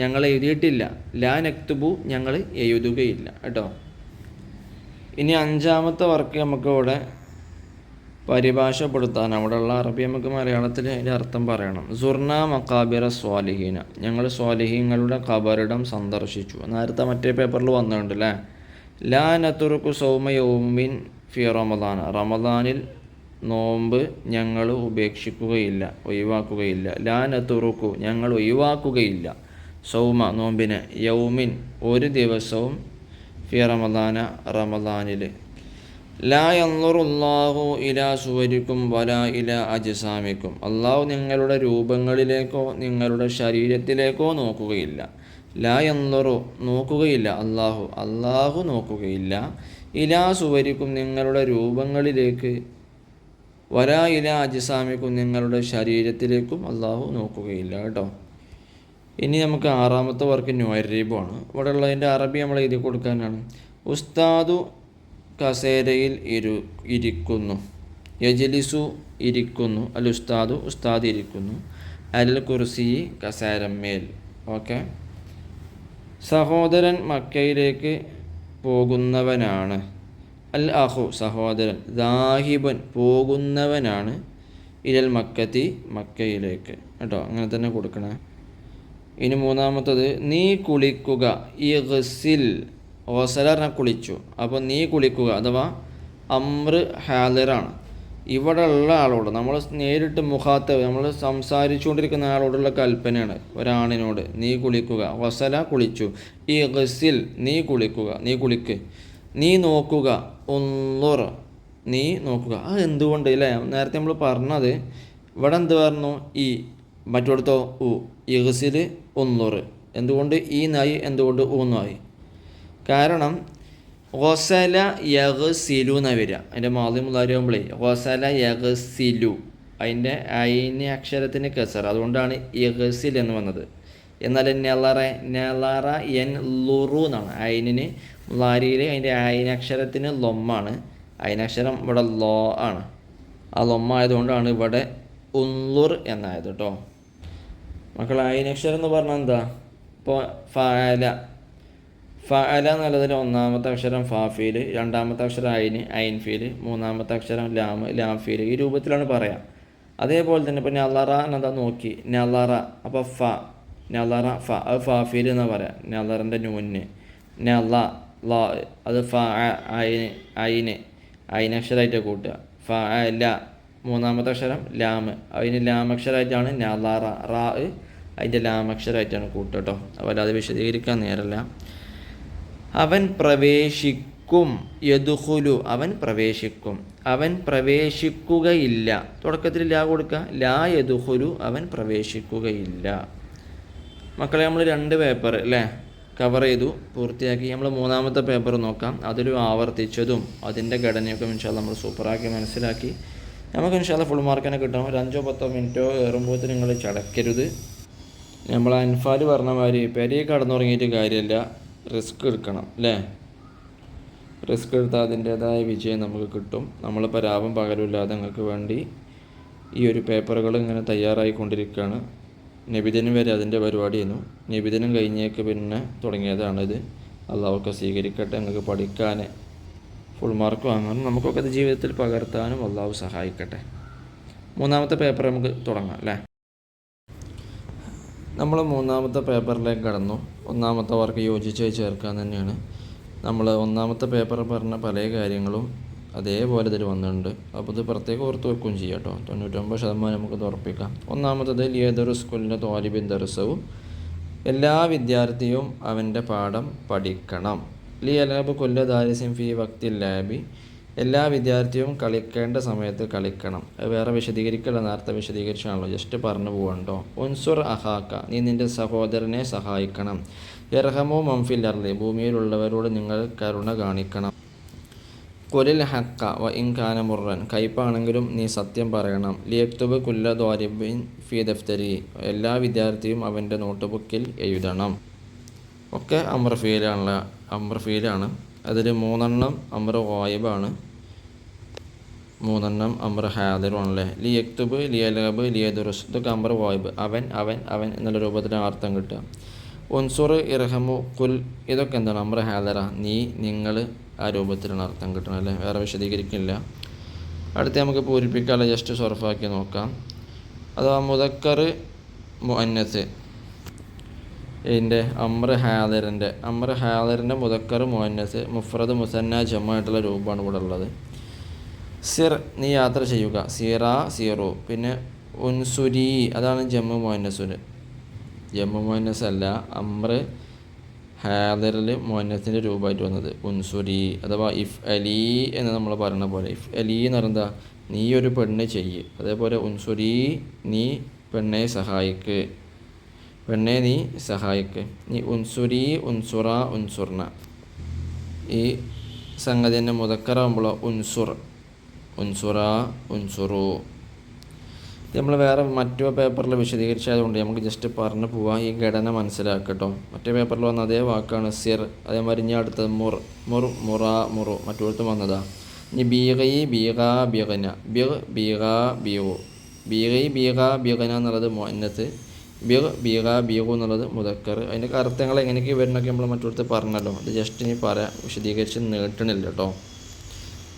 Speaker 1: ഞങ്ങൾ എഴുതിയിട്ടില്ല, ലാ നക്തുബു ഞങ്ങൾ എഴുതുകയില്ല കേട്ടോ. ഇനി അഞ്ചാമത്തെ വർക്ക് നമുക്ക് ഇവിടെ പരിഭാഷപ്പെടുത്താൻ, അവിടെയുള്ള അറബി നമുക്ക് മലയാളത്തിൽ അതിൻ്റെ അർത്ഥം പറയണം. സുർണ മക്കാബിറ സ്വാലിഹീന ഞങ്ങൾ സ്വാലിഹീങ്ങളുടെ ഖബറിടം സന്ദർശിച്ചു. നേരത്തെ മറ്റേ പേപ്പറിൽ വന്നിട്ടുണ്ട് അല്ലേ. ലാ നതുറുക്കു സൗമ യൗമിൻ ഫി റമദാന റമദാനിൽ നോമ്പ് ഞങ്ങൾ ഉപേക്ഷിക്കുകയില്ല, ഒഴിവാക്കുകയില്ല. ലാ നതുറുക്കു ഞങ്ങൾ ഒഴിവാക്കുകയില്ല, സൗമ നോമ്പിനെ, യൗമിൻ ഒരു ദിവസവും, ഫി റമദാന റമദാനിൽ. ലാ യൻളുറുല്ലാഹു ഇലാ സുവരിക്കും വലാ ഇലാ അജ്സാമിക്കും അള്ളാഹു നിങ്ങളുടെ രൂപങ്ങളിലേക്കോ നിങ്ങളുടെ ശരീരത്തിലേക്കോ നോക്കുകയില്ല. ലാ യൻളുറു നോക്കുകയില്ല, അള്ളാഹു നോക്കുകയില്ല, ഇലാ സുവരിക്കും നിങ്ങളുടെ രൂപങ്ങളിലേക്ക്, വലാ ഇലാ അജ്സാമിക്കും നിങ്ങളുടെ ശരീരത്തിലേക്കും അള്ളാഹു നോക്കുകയില്ല കേട്ടോ. ഇനി നമുക്ക് ആറാമത്തെ വർക്ക് നുഅരിബാണ്. ഇവിടെ ഉള്ളതിൻ്റെ അറബി നമ്മൾ എഴുതി കൊടുക്കാനാണ്. ഉസ്താദു കസേരയിൽ ഇരിക്കുന്നു, യജ്ലിസു ഇരിക്കുന്നു, അൽ ഉസ്താദു ഉസ്താദ് ഇരിക്കുന്നു, അൽ കുർസി കസേരമേൽ. ഓക്കെ. സഹോദരൻ മക്കയിലേക്ക് പോകുന്നവനാണ്, അൽ അഹു സഹോദരൻ, ദാഹിബൻ പോകുന്നവനാണ്, ഇലൽ മക്കത്തി മക്കയിലേക്ക് കേട്ടോ. അങ്ങനെ തന്നെ കൊടുക്കണേ. ഇനി മൂന്നാമത്തത് നീ കുളിക്കുക, ഇഗ്സിൽ, ഗസല പറഞ്ഞാൽ കുളിച്ചു, അപ്പോൾ നീ കുളിക്കുക അഥവാ അമ്ര ഹാലിറാണ്. ഇവിടെ ഉള്ള ആളോട് നമ്മൾ നേരിട്ട് മുഖാത്തബ്, നമ്മൾ സംസാരിച്ചുകൊണ്ടിരിക്കുന്ന ആളോടുള്ള കൽപ്പനയാണ്, ഒരാണിനോട്. നീ കുളിക്കുക, ഗസല കുളിച്ചു, ഇഗ്സിൽ നീ കുളിക്കുക, നീ കുളിക്ക്, നീ നോക്കുക, ഉൻളുർ നീ നോക്കുക. അത് എന്തുകൊണ്ട് അല്ലേ? നേരത്തെ നമ്മൾ പറഞ്ഞത് ഇവിടെ എന്ത് പറഞ്ഞു? ഈ മറ്റോടത്തോ ഉ, ഇഗ്സിൽ ഉൻളുർ. എന്തുകൊണ്ട് ഈ നായി, എന്തുകൊണ്ട് ഊന്നായി? കാരണം ഗസല യഗ്സിലു എന്നാണ് വരിക. അതിൻ്റെ മാളി മുതാരിയാകുമ്പോഴേ ഗസല യഗ്സിലു, അതിൻ്റെ ഐന് അക്ഷരത്തിന് കസർ, അതുകൊണ്ടാണ് യഗ്സിൽ എന്ന് വന്നത്. എന്നാൽ നെളറ എൻ ലുറു എന്നാണ്. ഐനിന് മുതാരിയിൽ അതിൻ്റെ ഐനക്ഷരത്തിന് ലൊമ്മാണ്. ഐനക്ഷരം ഇവിടെ ലോ ആണ്. ആ ലൊമ്മായതുകൊണ്ടാണ് ഇവിടെ ഉൻളുർ എന്നായത് കേട്ടോ. മക്കൾ ഐനക്ഷരം എന്ന് പറഞ്ഞാൽ എന്താ? ഇപ്പോൾ ഫഅല എന്നുള്ളതിൽ ഒന്നാമത്തെ അക്ഷരം ഫാഫീൽ, രണ്ടാമത്തെ അക്ഷരം ഐൻ ഫീൽ, മൂന്നാമത്തെ അക്ഷരം ലാം ഫീൽ. ഈ രൂപത്തിലാണ് പറയാം. അതേപോലെ തന്നെ ഇപ്പോൾ നളറ എന്നതാ നോക്കി, നളറ, അപ്പോൾ നളറ അത് ഫാഫീൽ എന്നാണ് പറയാം. നളറിൻ്റെ നൂന് ല അത് ഐനക്ഷരമായിട്ട് കൂട്ടുക. ഫഅല മൂന്നാമത്തെ അക്ഷരം ലാമ്, അതിന് ലാമക്ഷരമായിട്ടാണ് നളറ, റാ അതിൻ്റെ ലാമക്ഷരമായിട്ടാണ് കൂട്ടുക കേട്ടോ. അപ്പോൾ അത് വിശദീകരിക്കാൻ നേരല്ല. അവൻ പ്രവേശിക്കും, യദ്ഖുലു അവൻ പ്രവേശിക്കും, അവൻ പ്രവേശിക്കുകയില്ല. തുടക്കത്തിൽ ലാ കൊടുക്കുക, ലാ യദ്ഖുലു അവൻ പ്രവേശിക്കുകയില്ല. മക്കളെ നമ്മൾ 2 പേപ്പർ അല്ലേ കവർ ചെയ്തു, പൂർത്തിയാക്കി. നമ്മൾ മൂന്നാമത്തെ പേപ്പർ നോക്കാം. അതിലും ആവർത്തിച്ചതും അതിൻ്റെ ഘടനയൊക്കെ ഇൻഷാല്ലാ നമ്മൾ സൂപ്പറാക്കി മനസ്സിലാക്കി. നമുക്ക് ഇൻഷാല്ലാ ഫുൾ മാർക്കിനെ കിട്ടാം. ഒരു 5-10 മിനിറ്റോ ഏറുമ്പോഴത്തെ നിങ്ങൾ ചടക്കരുത്. നമ്മൾ അൻഫാൽ പറഞ്ഞ മാതിരി പെരിയെ കടന്നുറങ്ങിയിട്ട് കാര്യമില്ല, റിസ്ക് എടുക്കണം അല്ലേ? റിസ്ക് എടുത്താൽ അതിൻ്റേതായ വിജയം നമുക്ക് കിട്ടും. നമ്മളിപ്പോൾ രാവും പകലുമില്ലാതെ നിങ്ങൾക്ക് വേണ്ടി ഈ ഒരു പേപ്പറുകൾ ഇങ്ങനെ തയ്യാറായിക്കൊണ്ടിരിക്കുകയാണ്. നബിദിനം വരെ അതിൻ്റെ പരിപാടിയായിരുന്നു. നബിദിനം കഴിഞ്ഞേക്ക് പിന്നെ തുടങ്ങിയതാണിത്. അള്ളാഹുവൊക്കെ സ്വീകരിക്കട്ടെ. നിങ്ങൾക്ക് പഠിക്കാൻ ഫുൾ മാർക്ക് വാങ്ങാനും നമുക്കൊക്കെ അത് ജീവിതത്തിൽ പകർത്താനും അള്ളാഹു സഹായിക്കട്ടെ. മൂന്നാമത്തെ പേപ്പർ നമുക്ക് തുടങ്ങാം അല്ലേ? നമ്മൾ മൂന്നാമത്തെ പേപ്പറിലേക്ക് കടന്നു. ഒന്നാമത്തെ വർക്ക് യോജിച്ച് ചേർക്കാൻ തന്നെയാണ്. നമ്മൾ ഒന്നാമത്തെ പേപ്പർ പറഞ്ഞ പല കാര്യങ്ങളും അതേപോലെ ഇതിൽ വന്നിട്ടുണ്ട്. അപ്പോൾ ഇത് പ്രത്യേകം ഓർത്ത് വെക്കുകയും ചെയ്യാം കേട്ടോ. 99% നമുക്കത് ഉറപ്പിക്കാം. ഒന്നാമത്തത് ലിയദറുസ്കുലിൻ്റെ ത്വാലിബിൻ ദർസവും, എല്ലാ വിദ്യാർത്ഥിയും അവൻ്റെ പാഠം പഠിക്കണം. ലിയലാബ് കൊല്ല ദാരിസിൻ ഫി വക്തിൽ ലാബി, എല്ലാ വിദ്യാർത്ഥിയും കളിക്കേണ്ട സമയത്ത് കളിക്കണം. വേറെ വിശദീകരിക്കല്ല, നേരത്തെ വിശദീകരിച്ചാണല്ലോ, ജസ്റ്റ് പറഞ്ഞു പോകണ്ടോ. ഉൻസുർ അഹാക്ക, നീ നിൻ്റെ സഹോദരനെ സഹായിക്കണം. ഇർഹമു മംഫിൽ അർളി, ഭൂമിയിലുള്ളവരോട് നിങ്ങൾ കരുണ കാണിക്കണം. കുലിൽ ഹക്ക വ ഇൻകാന മുറൻ, കയ്പാണെങ്കിലും നീ സത്യം പറയണം. ലിയക്തുബ് കുല്ല ദ്വാരിബിൻ ഫി ദഫ്തരി, എല്ലാ വിദ്യാർത്ഥിയും അവൻ്റെ നോട്ട് ബുക്കിൽ എഴുതണം. ഒക്കെ അമ്ര ഫീലാണ്. അതിൽ 3 അമ്ര ഗായിബാണ്, 3 അമ്ര ഹാദിറുമാണല്ലേ. ലിയക്തുബ്, ലിയലബ്, ലിയദുറുസ്, ഇതൊക്കെ അമ്ര ഗായിബ്, അവൻ എന്നുള്ള രൂപത്തിലാണ് അർത്ഥം കിട്ടുക. ഉൻസുർ, ഇർഹമു, കുൽ, ഇതൊക്കെ എന്താണ്? അമ്ര ഹാദിറ, നീ, നിങ്ങൾ, ആ രൂപത്തിലാണ് അർത്ഥം കിട്ടണം അല്ലേ? വേറെ വിശദീകരിക്കില്ല. അടുത്ത് നമുക്ക് പൂരിപ്പിക്കാനുള്ള ജസ്റ്റ് സർഫാക്കി നോക്കാം. അഥവാ മുദക്കർ മുഅന്നസ്, ഇതിൻ്റെ അമ്ര ഹാദിറിൻ്റെ മുദക്കർ മുഅന്നസ്, മുഫ്രദ് മുസന്ന ജമായിട്ടുള്ള രൂപമാണ് ഇവിടെ ഉള്ളത്. സിർ, നീ യാത്ര ചെയ്യുക. സീറ, സീറു. പിന്നെ ഉൻസുരി, അതാണ് ജമ്മു മുഅന്നസ് അല്ല, അമ്ര ഹാദിറിൽ മുഅന്നസിൻ്റെ രൂപമായിട്ട് വന്നത് ഉൻസുരി. അഥവാ ഇഫ് അലി എന്ന് നമ്മൾ പറയുന്ന പോലെ, ഇഫ് അലി എന്ന് പറയുന്നത് നീ ഒരു പെണ്ണ് ചെയ്യ്. അതേപോലെ ഉൻസുരി, നീ പെണ്ണെ സഹായിക്ക്. പെണ്ണെ നീ സഹായിക്ക്. നീ ഉൻസുരി, ഉൻസുറ, ഉൻസുർന. ഈ സംഗതി തന്നെ മുദക്കറാകുമ്പോഴോ ഉൻസുർ, ഉൻസുറ, ഉൻസുറു. ഇത് നമ്മൾ വേറെ മറ്റു പേപ്പറിൽ വിശദീകരിച്ചതുകൊണ്ട് നമുക്ക് ജസ്റ്റ് പറഞ്ഞു പോവാം. ഈ ഘടന മനസ്സിലാക്കട്ടോ. മറ്റേ പേപ്പറിൽ വന്ന അതേ വാക്കാണ് സിർ. അതേമാതിരി ഇനി അടുത്തത് മുർ, മുർ, മുറ, മുറു. മറ്റൊരുത്തും വന്നതാ. ഇനി ബീഗൈ, ബീഗ, ബീഗന. ബിഗ്, ബീഗ, ബീഗു. ബീഗൈ, ബീഗ, ബീഗന എന്നുള്ളത് മുഅന്നത്ത്. ബിഗ്, ബീഗ, ബീഗു എന്നുള്ളത് മുദക്കർ. അതിൻ്റെ അർത്ഥങ്ങൾ എങ്ങനെയൊക്കെ വരുന്നൊക്കെ നമ്മൾ മറ്റൊരുത്ത് പറഞ്ഞല്ലോ. അത് ജസ്റ്റ് ഇനി പറയാം, വിശദീകരിച്ച് നീട്ടണില്ല കേട്ടോ.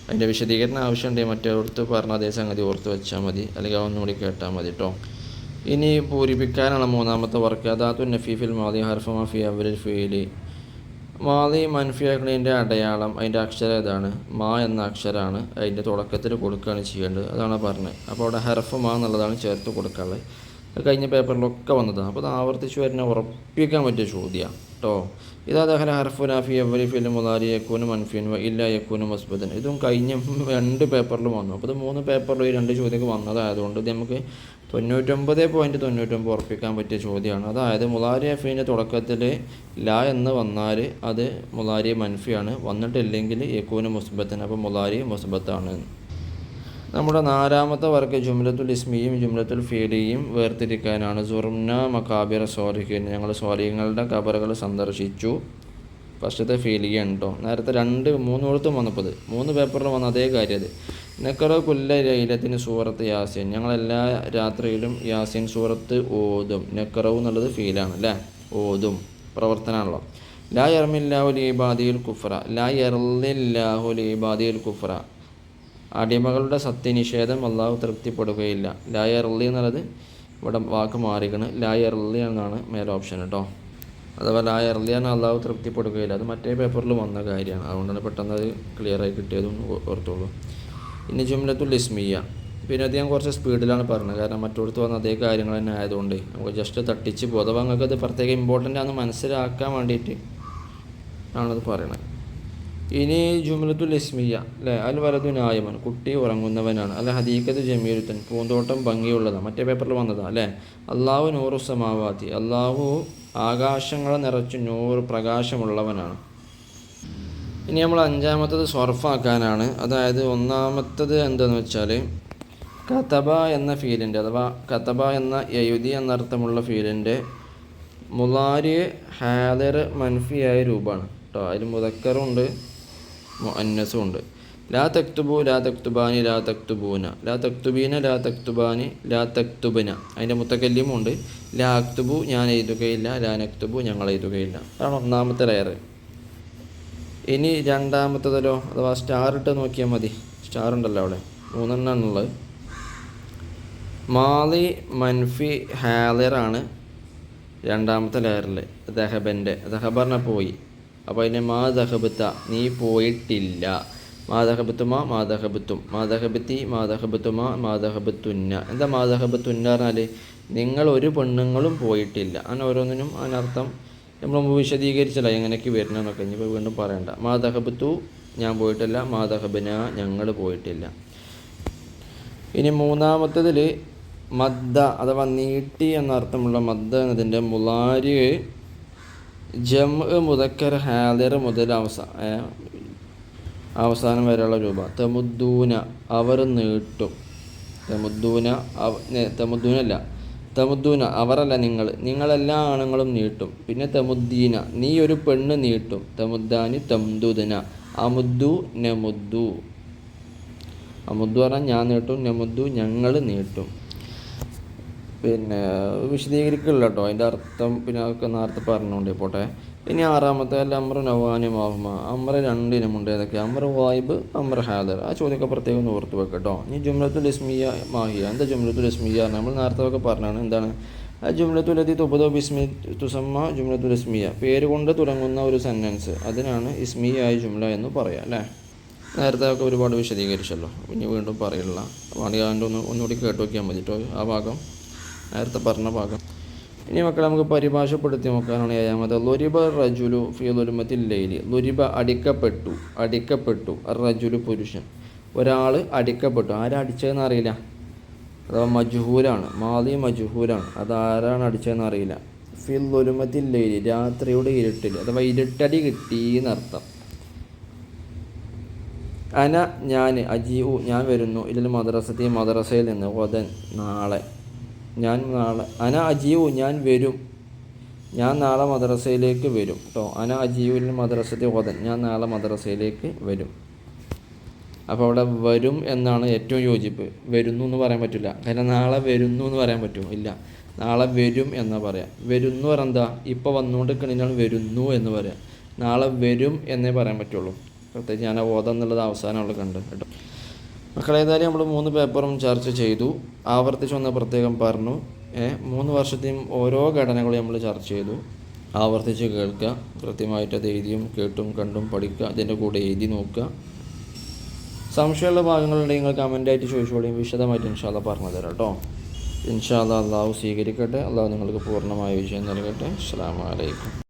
Speaker 1: അതിൻ്റെ വിശദീകരണം ആവശ്യമുണ്ടെങ്കിൽ മറ്റൊരിടത്ത് പറഞ്ഞ അതേ സംഗതി ഓർത്ത് വെച്ചാൽ മതി, അല്ലെങ്കിൽ ഒന്നുകൂടി കേട്ടാൽ മതി കേട്ടോ. ഇനി പൂരിപ്പിക്കാനുള്ള മൂന്നാമത്തെ വർക്ക് അദാത്തു നഫീഫിൽ മാദി ഹർഫ മഫി അവരിൽ ഫീലി. മാദി മൻഫിയാക്കുന്നതിൻ്റെ അടയാളം, അതിൻ്റെ അക്ഷരം ഏതാണ്? മാ എന്ന അക്ഷരമാണ് അതിൻ്റെ തുടക്കത്തിൽ കൊടുക്കുകയാണ് ചെയ്യേണ്ടത്. അതാണ് പറഞ്ഞത്. അപ്പോൾ അവിടെ ഹർഫ് മാ എന്നുള്ളതാണ് ചേർത്ത് കൊടുക്കാനുള്ളത്. അത് കഴിഞ്ഞ പേപ്പറിലൊക്കെ വന്നതാണ്. അപ്പോൾ അത് ആവർത്തിച്ച് വരുന്ന ഉറപ്പിക്കാൻ പറ്റിയ ചോദ്യമാണ് കേട്ടോ. ഇതാ ദഹല ഹർഫുന ഫി അവലി ഫിൽ മുദാരി യകൂനു മൻഫിയൻ വ ഇല്ല യകൂനു മുസ്ബതൻ. ഇതും കഴിഞ്ഞ 2 പേപ്പറിലും വന്നു. അപ്പോൾ ഇത് 3 പേപ്പറിലും ഈ 2 ചോദ്യമൊക്കെ വന്നതായതുകൊണ്ട് ഇത് നമുക്ക് 99.99 ഉറപ്പിക്കാൻ പറ്റിയ ചോദ്യമാണ്. അതായത് മുദാരി ഫീൻ്റെ തുടക്കത്തിൽ ല എന്ന് വന്നാൽ അത് മുദാരി മൻഫിയാണ്, വന്നിട്ടില്ലെങ്കിൽ യകൂനു മുസ്ബത്തൻ, അപ്പോൾ മുദാരി മുസ്ബത്താണ്. നമ്മുടെ 4ാമത്തെ വർക്ക് ജുംലത്തുൽ ഇസ്മിയും ജുംലത്തുൽ ഫീലിയും വേർതിരിക്കാനാണ്. സുർന മക്കാബിർ സ്വാലിഹീൻ. ഞങ്ങൾ സ്വാലിഹീങ്ങളുടെ ഖബറുകൾ സന്ദർശിച്ചു. ഫസ്റ്റത്തെ ഫീലിയാണ് കേട്ടോ. നേരത്തെ 3 വന്നപ്പോൾ 3 പേപ്പറിൽ വന്ന അതേ കാര്യം. അത് നക്കറ കുല്ല ലൈലത്തിന് സൂറത്ത് യാസീൻ. ഞങ്ങളെല്ലാ രാത്രിയിലും യാസീൻ സൂറത്ത് ഓതും. നക്കറവ് എന്നുള്ളത് ഫീലാണ് അല്ലേ, ഓതും പ്രവർത്തനമാണല്ലോ. ലാ യർമില്ലാഹു ലീബാദിൽ കുഫ്ര. ലാ യർലില്ലാഹു ലീബാദിൽ കുഫ്ര. അടിമകളുടെ സത്യനിഷേധം അള്ളാഹു തൃപ്തിപ്പെടുകയില്ല. ലായർലി എന്നുള്ളത് ഇവിടെ വാക്ക് മാറിക്കണ്. ലായർലി എന്നാണ് മേലെ ഓപ്ഷൻ കേട്ടോ. അഥവാ ലായർലി ആണ് അള്ളാഹു തൃപ്തിപ്പെടുകയില്ല. അത് മറ്റേ പേപ്പറിൽ വന്ന കാര്യമാണ്, അതുകൊണ്ടാണ് പെട്ടെന്ന് അത് ക്ലിയറായി കിട്ടിയതും ഓർത്തോളൂ. ഇനി ജുംലത്തുൽ ഇസ്മിയ. പിന്നെ അത് ഞാൻ കുറച്ച് സ്പീഡിലാണ് പറഞ്ഞത്, കാരണം മറ്റൊടുത്ത് വന്ന അതേ കാര്യങ്ങൾ തന്നെ ആയതുകൊണ്ട് നമുക്ക് ജസ്റ്റ് തട്ടിച്ച് പോകും. അഥവാ നിങ്ങൾക്ക് അത് പ്രത്യേകം ഇമ്പോർട്ടൻ്റ് ആണെന്ന് മനസ്സിലാക്കാൻ വേണ്ടിയിട്ട് ആണത് പറയണത്. ഇനി ജുംലത്തുൽ ഇസ്മിയ അല്ലേ. അൽ വലതു നായമൻ, കുട്ടി ഉറങ്ങുന്നവനാണ്. അല്ല ഹദീഖത്ത് ജമീലുത്തൻ, പൂന്തോട്ടം ഭംഗിയുള്ളതാണ്. മറ്റേ പേപ്പറിൽ വന്നതാണ് അല്ലേ. അള്ളാഹു നൂറു സമാവാത്തി, അള്ളാഹു ആകാശങ്ങളെ നിറച്ച് നൂറ് പ്രകാശമുള്ളവനാണ്. ഇനി നമ്മൾ 5ാമത്തത് സർഫാക്കാനാണ്. അതായത് 1ാമത്തത് എന്താണെന്ന് വെച്ചാൽ കതബ എന്ന ഫീലിൻ്റെ, അഥവാ കതബ എന്ന എഴുതി എന്നർത്ഥമുള്ള ഫീലിൻ്റെ മുളാരി ഹാദിർ മൻഫിയായ രൂപമാണ് കേട്ടോ. അതിൽ മുദക്കറുണ്ട് മുഅന്നസും ഉണ്ട്. ലാ തക്തുബു, ലാ തക്തുബാനി, ലാ തക്തുബൂന, ലാ തക്തുബീന, ലാ തക്തുബാനി, ലാ തക്തുബന. അതിൻ്റെ മുത്തക്കല്ലിമുണ്ട്. ലാ അക്തുബു, ഞാൻ എഴുതുകയില്ല. ലാ നക്തുബു, ഞങ്ങൾ എഴുതുകയില്ല. അതാണ് 1ാമത്തെ ലെയർ. ഇനി 2ാമത്തതല്ലോ, അഥവാ സ്റ്റാർ ഇട്ട് നോക്കിയാൽ മതി. സ്റ്റാർ ഉണ്ടല്ലോ അവിടെ 3 എണ്ണാണുള്ളത്. മാലി മൻഫി ഹാദിറാണ് 2ാമത്തെ ലെയറിൽ. ദഹബൻ്റെ, ദഹബറിനെ പോയി. അപ്പോൾ അതിനെ മാ ദഹബത്ത, നീ പോയിട്ടില്ല. മാ ദഹബത്തുമ, മാ ദഹബത്തും, മാ ദഹബത്തി, മാ ദഹബത്തുമ, മാ ദഹബത്തുന്ന. എന്താ മാ ദഹബത്തുന്ന പറഞ്ഞാൽ നിങ്ങൾ ഒരു പെണ്ണുങ്ങളും പോയിട്ടില്ല. അങ്ങനെ ഓരോന്നിനും അതിനർത്ഥം നമ്മൾ മുമ്പ് വിശദീകരിച്ചല്ല എങ്ങനെയൊക്കെ വരണമെന്നൊക്കെ. ഇനിയിപ്പോൾ വീണ്ടും പറയണ്ട. മാ ദഹബത്തു, ഞാൻ പോയിട്ടില്ല. മാ ദഹബന, ഞങ്ങൾ പോയിട്ടില്ല. ഇനി 3ാമത്തതിൽ മദ്ദ അഥവാ നീട്ടി എന്നർത്ഥമുള്ള മദ്ദ എന്നതിൻ്റെ മുളാരി ജംഅ് മുദക്കർ ഹാദിർ മുതൽ അവസാനം വരെയുള്ള രൂപ. തമുദ്ദൂന, അവർ നീട്ടും. തമുദ്ദൂനല്ല, തമുദ്ദൂന അവരല്ല, നിങ്ങളെല്ലാ ആണുങ്ങളും നീട്ടും. പിന്നെ തമുദ്ദീന, നീ ഒരു പെണ്ണ് നീട്ടും. തമുദ്ദാനി തംദുദന, അമുദ്ദു നമുദ്ദു. അമുദ്ദു പറഞ്ഞാൽ ഞാൻ നീട്ടും, നമുദ്ദു ഞങ്ങൾ നീട്ടും. പിന്നെ വിശദീകരിക്കില്ല കേട്ടോ അതിൻ്റെ അർത്ഥം. പിന്നെ അതൊക്കെ നേരത്തെ പറഞ്ഞുകൊണ്ട് പോട്ടെ. ഇനി 6ാമത്തെ അല്ല അമ്ര നവാനി മാഹുമ. അമ്ര 2 ഇനമുണ്ട്. ഏതൊക്കെ? അമ്ര വായിബ്, അമ്ര ഹാദർ. ആ ചോദ്യമൊക്കെ പ്രത്യേകം ഓർത്ത് വെക്കട്ടോ. ഇനി ജുംലത്തുൽ ഇസ്മിയ മാഹിയ. എന്താ ജുംലത്തുൽ ഇസ്മിയ? നമ്മൾ നേരത്തെ ഒക്കെ പറഞ്ഞാണ്. എന്താണ് ആ ജുംലത്തുൽ ലതി തുബദു ബിസ്മി തുസമ്മ ജുംലത്തുൽ ഇസ്മിയ. പേര് കൊണ്ട് തുടങ്ങുന്ന ഒരു സെൻറ്റൻസ്, അതിനാണ് ഇസ്മിയായ ജുംല എന്ന് പറയാം അല്ലേ. നേരത്തെ ഒക്കെ ഒരുപാട് വിശദീകരിച്ചല്ലോ, ഇനി വീണ്ടും പറയില്ല. വേണമെങ്കിൽ അതിൻ്റെ ഒന്നുകൂടി കേട്ട് നോക്കിയാൽ മതി കേട്ടോ ആ ഭാഗം, നേരത്തെ പറഞ്ഞ ഭാഗം. ഇനി മക്കളെ നമുക്ക് പരിഭാഷപ്പെടുത്തി നോക്കാനാണ് 7ാമത്. ലുരിബ റജുലു ഫി ളുരുമത്തിൽ ലൈലി. ലുരിബ അടിക്കപ്പെട്ടു. റജുലു പുരുഷൻ. ഒരാൾ അടിക്കപ്പെട്ടു. ആരാ അടിച്ചതെന്ന് അറിയില്ല, അഥവാ മജ്ഹൂലാണ്. മാദി മജ്ഹൂലാണ്. അതാരാണ് അടിച്ചതെന്ന് അറിയില്ല. ഫിൽ ദുലുമത്തിൽ ലൈലി, രാത്രിയുടെ ഇരുട്ടിൽ, അഥവാ ഇരുട്ടടി കിട്ടി എന്നർത്ഥം. അന ഞാൻ, അജീഉ ഞാൻ വരുന്നു, ഇല്ലൽ മദ്രസത്തി മദ്രസയിൽ നിന്ന്, ഗദൻ നാളെ, ഞാൻ നാളെ, അന അജീഉ ഞാൻ വരും, ഞാൻ നാളെ മദ്രസയിലേക്ക് വരും കേട്ടോ. അന അജീഉ ഇല്ലൽ മദ്രസത്തി ഗദൻ, ഞാൻ നാളെ മദ്രസയിലേക്ക് വരും. അപ്പോൾ അവിടെ വരും എന്നാണ് ഏറ്റവും യോജിപ്പ്. വരുന്നു എന്ന് പറയാൻ പറ്റില്ല, കാരണം നാളെ വരുന്നു എന്ന് പറയാൻ പറ്റുമോ? ഇല്ല, നാളെ വരും എന്നാ പറയാം. വരുന്നു പറയാൻ എന്താ, ഇപ്പോൾ വന്നുകൊണ്ട് കഴിഞ്ഞാൽ വരുന്നു എന്ന് പറയാം. നാളെ വരും എന്നേ പറയാൻ പറ്റുള്ളൂ. പ്രത്യേകിച്ച് ഞാൻ ഓതാം എന്നുള്ളത് അവസാനമുള്ള കണ്ട് കേട്ടോ. മക്കളെ, ഏതായാലും നമ്മൾ 3 പേപ്പറും ചർച്ച ചെയ്തു. ആവർത്തിച്ച് ഒന്ന് പ്രത്യേകം പറഞ്ഞു. 3 വർഷത്തെയും ഓരോ ഘടനകളും നമ്മൾ ചർച്ച ചെയ്തു. ആവർത്തിച്ച് കേൾക്കുക, കൃത്യമായിട്ട് അത് എഴുതിയും കേട്ടും കണ്ടും പഠിക്കുക, അതിൻ്റെ കൂടെ എഴുതി നോക്കുക. സംശയമുള്ള ഭാഗങ്ങളുണ്ടെങ്കിൽ നിങ്ങൾ കമൻ്റായിട്ട് ചോദിച്ചോളിയും, വിശദമായിട്ട് ഇൻഷാ അല്ലാഹ് പറഞ്ഞു തരാം കേട്ടോ. ഇൻഷാ അല്ലാഹ് അള്ളാഹു സ്വീകരിക്കട്ടെ. അള്ളാഹു നിങ്ങൾക്ക് പൂർണ്ണമായ വിജയം നൽകട്ടെ. അസ്സലാമു അലൈക്കും.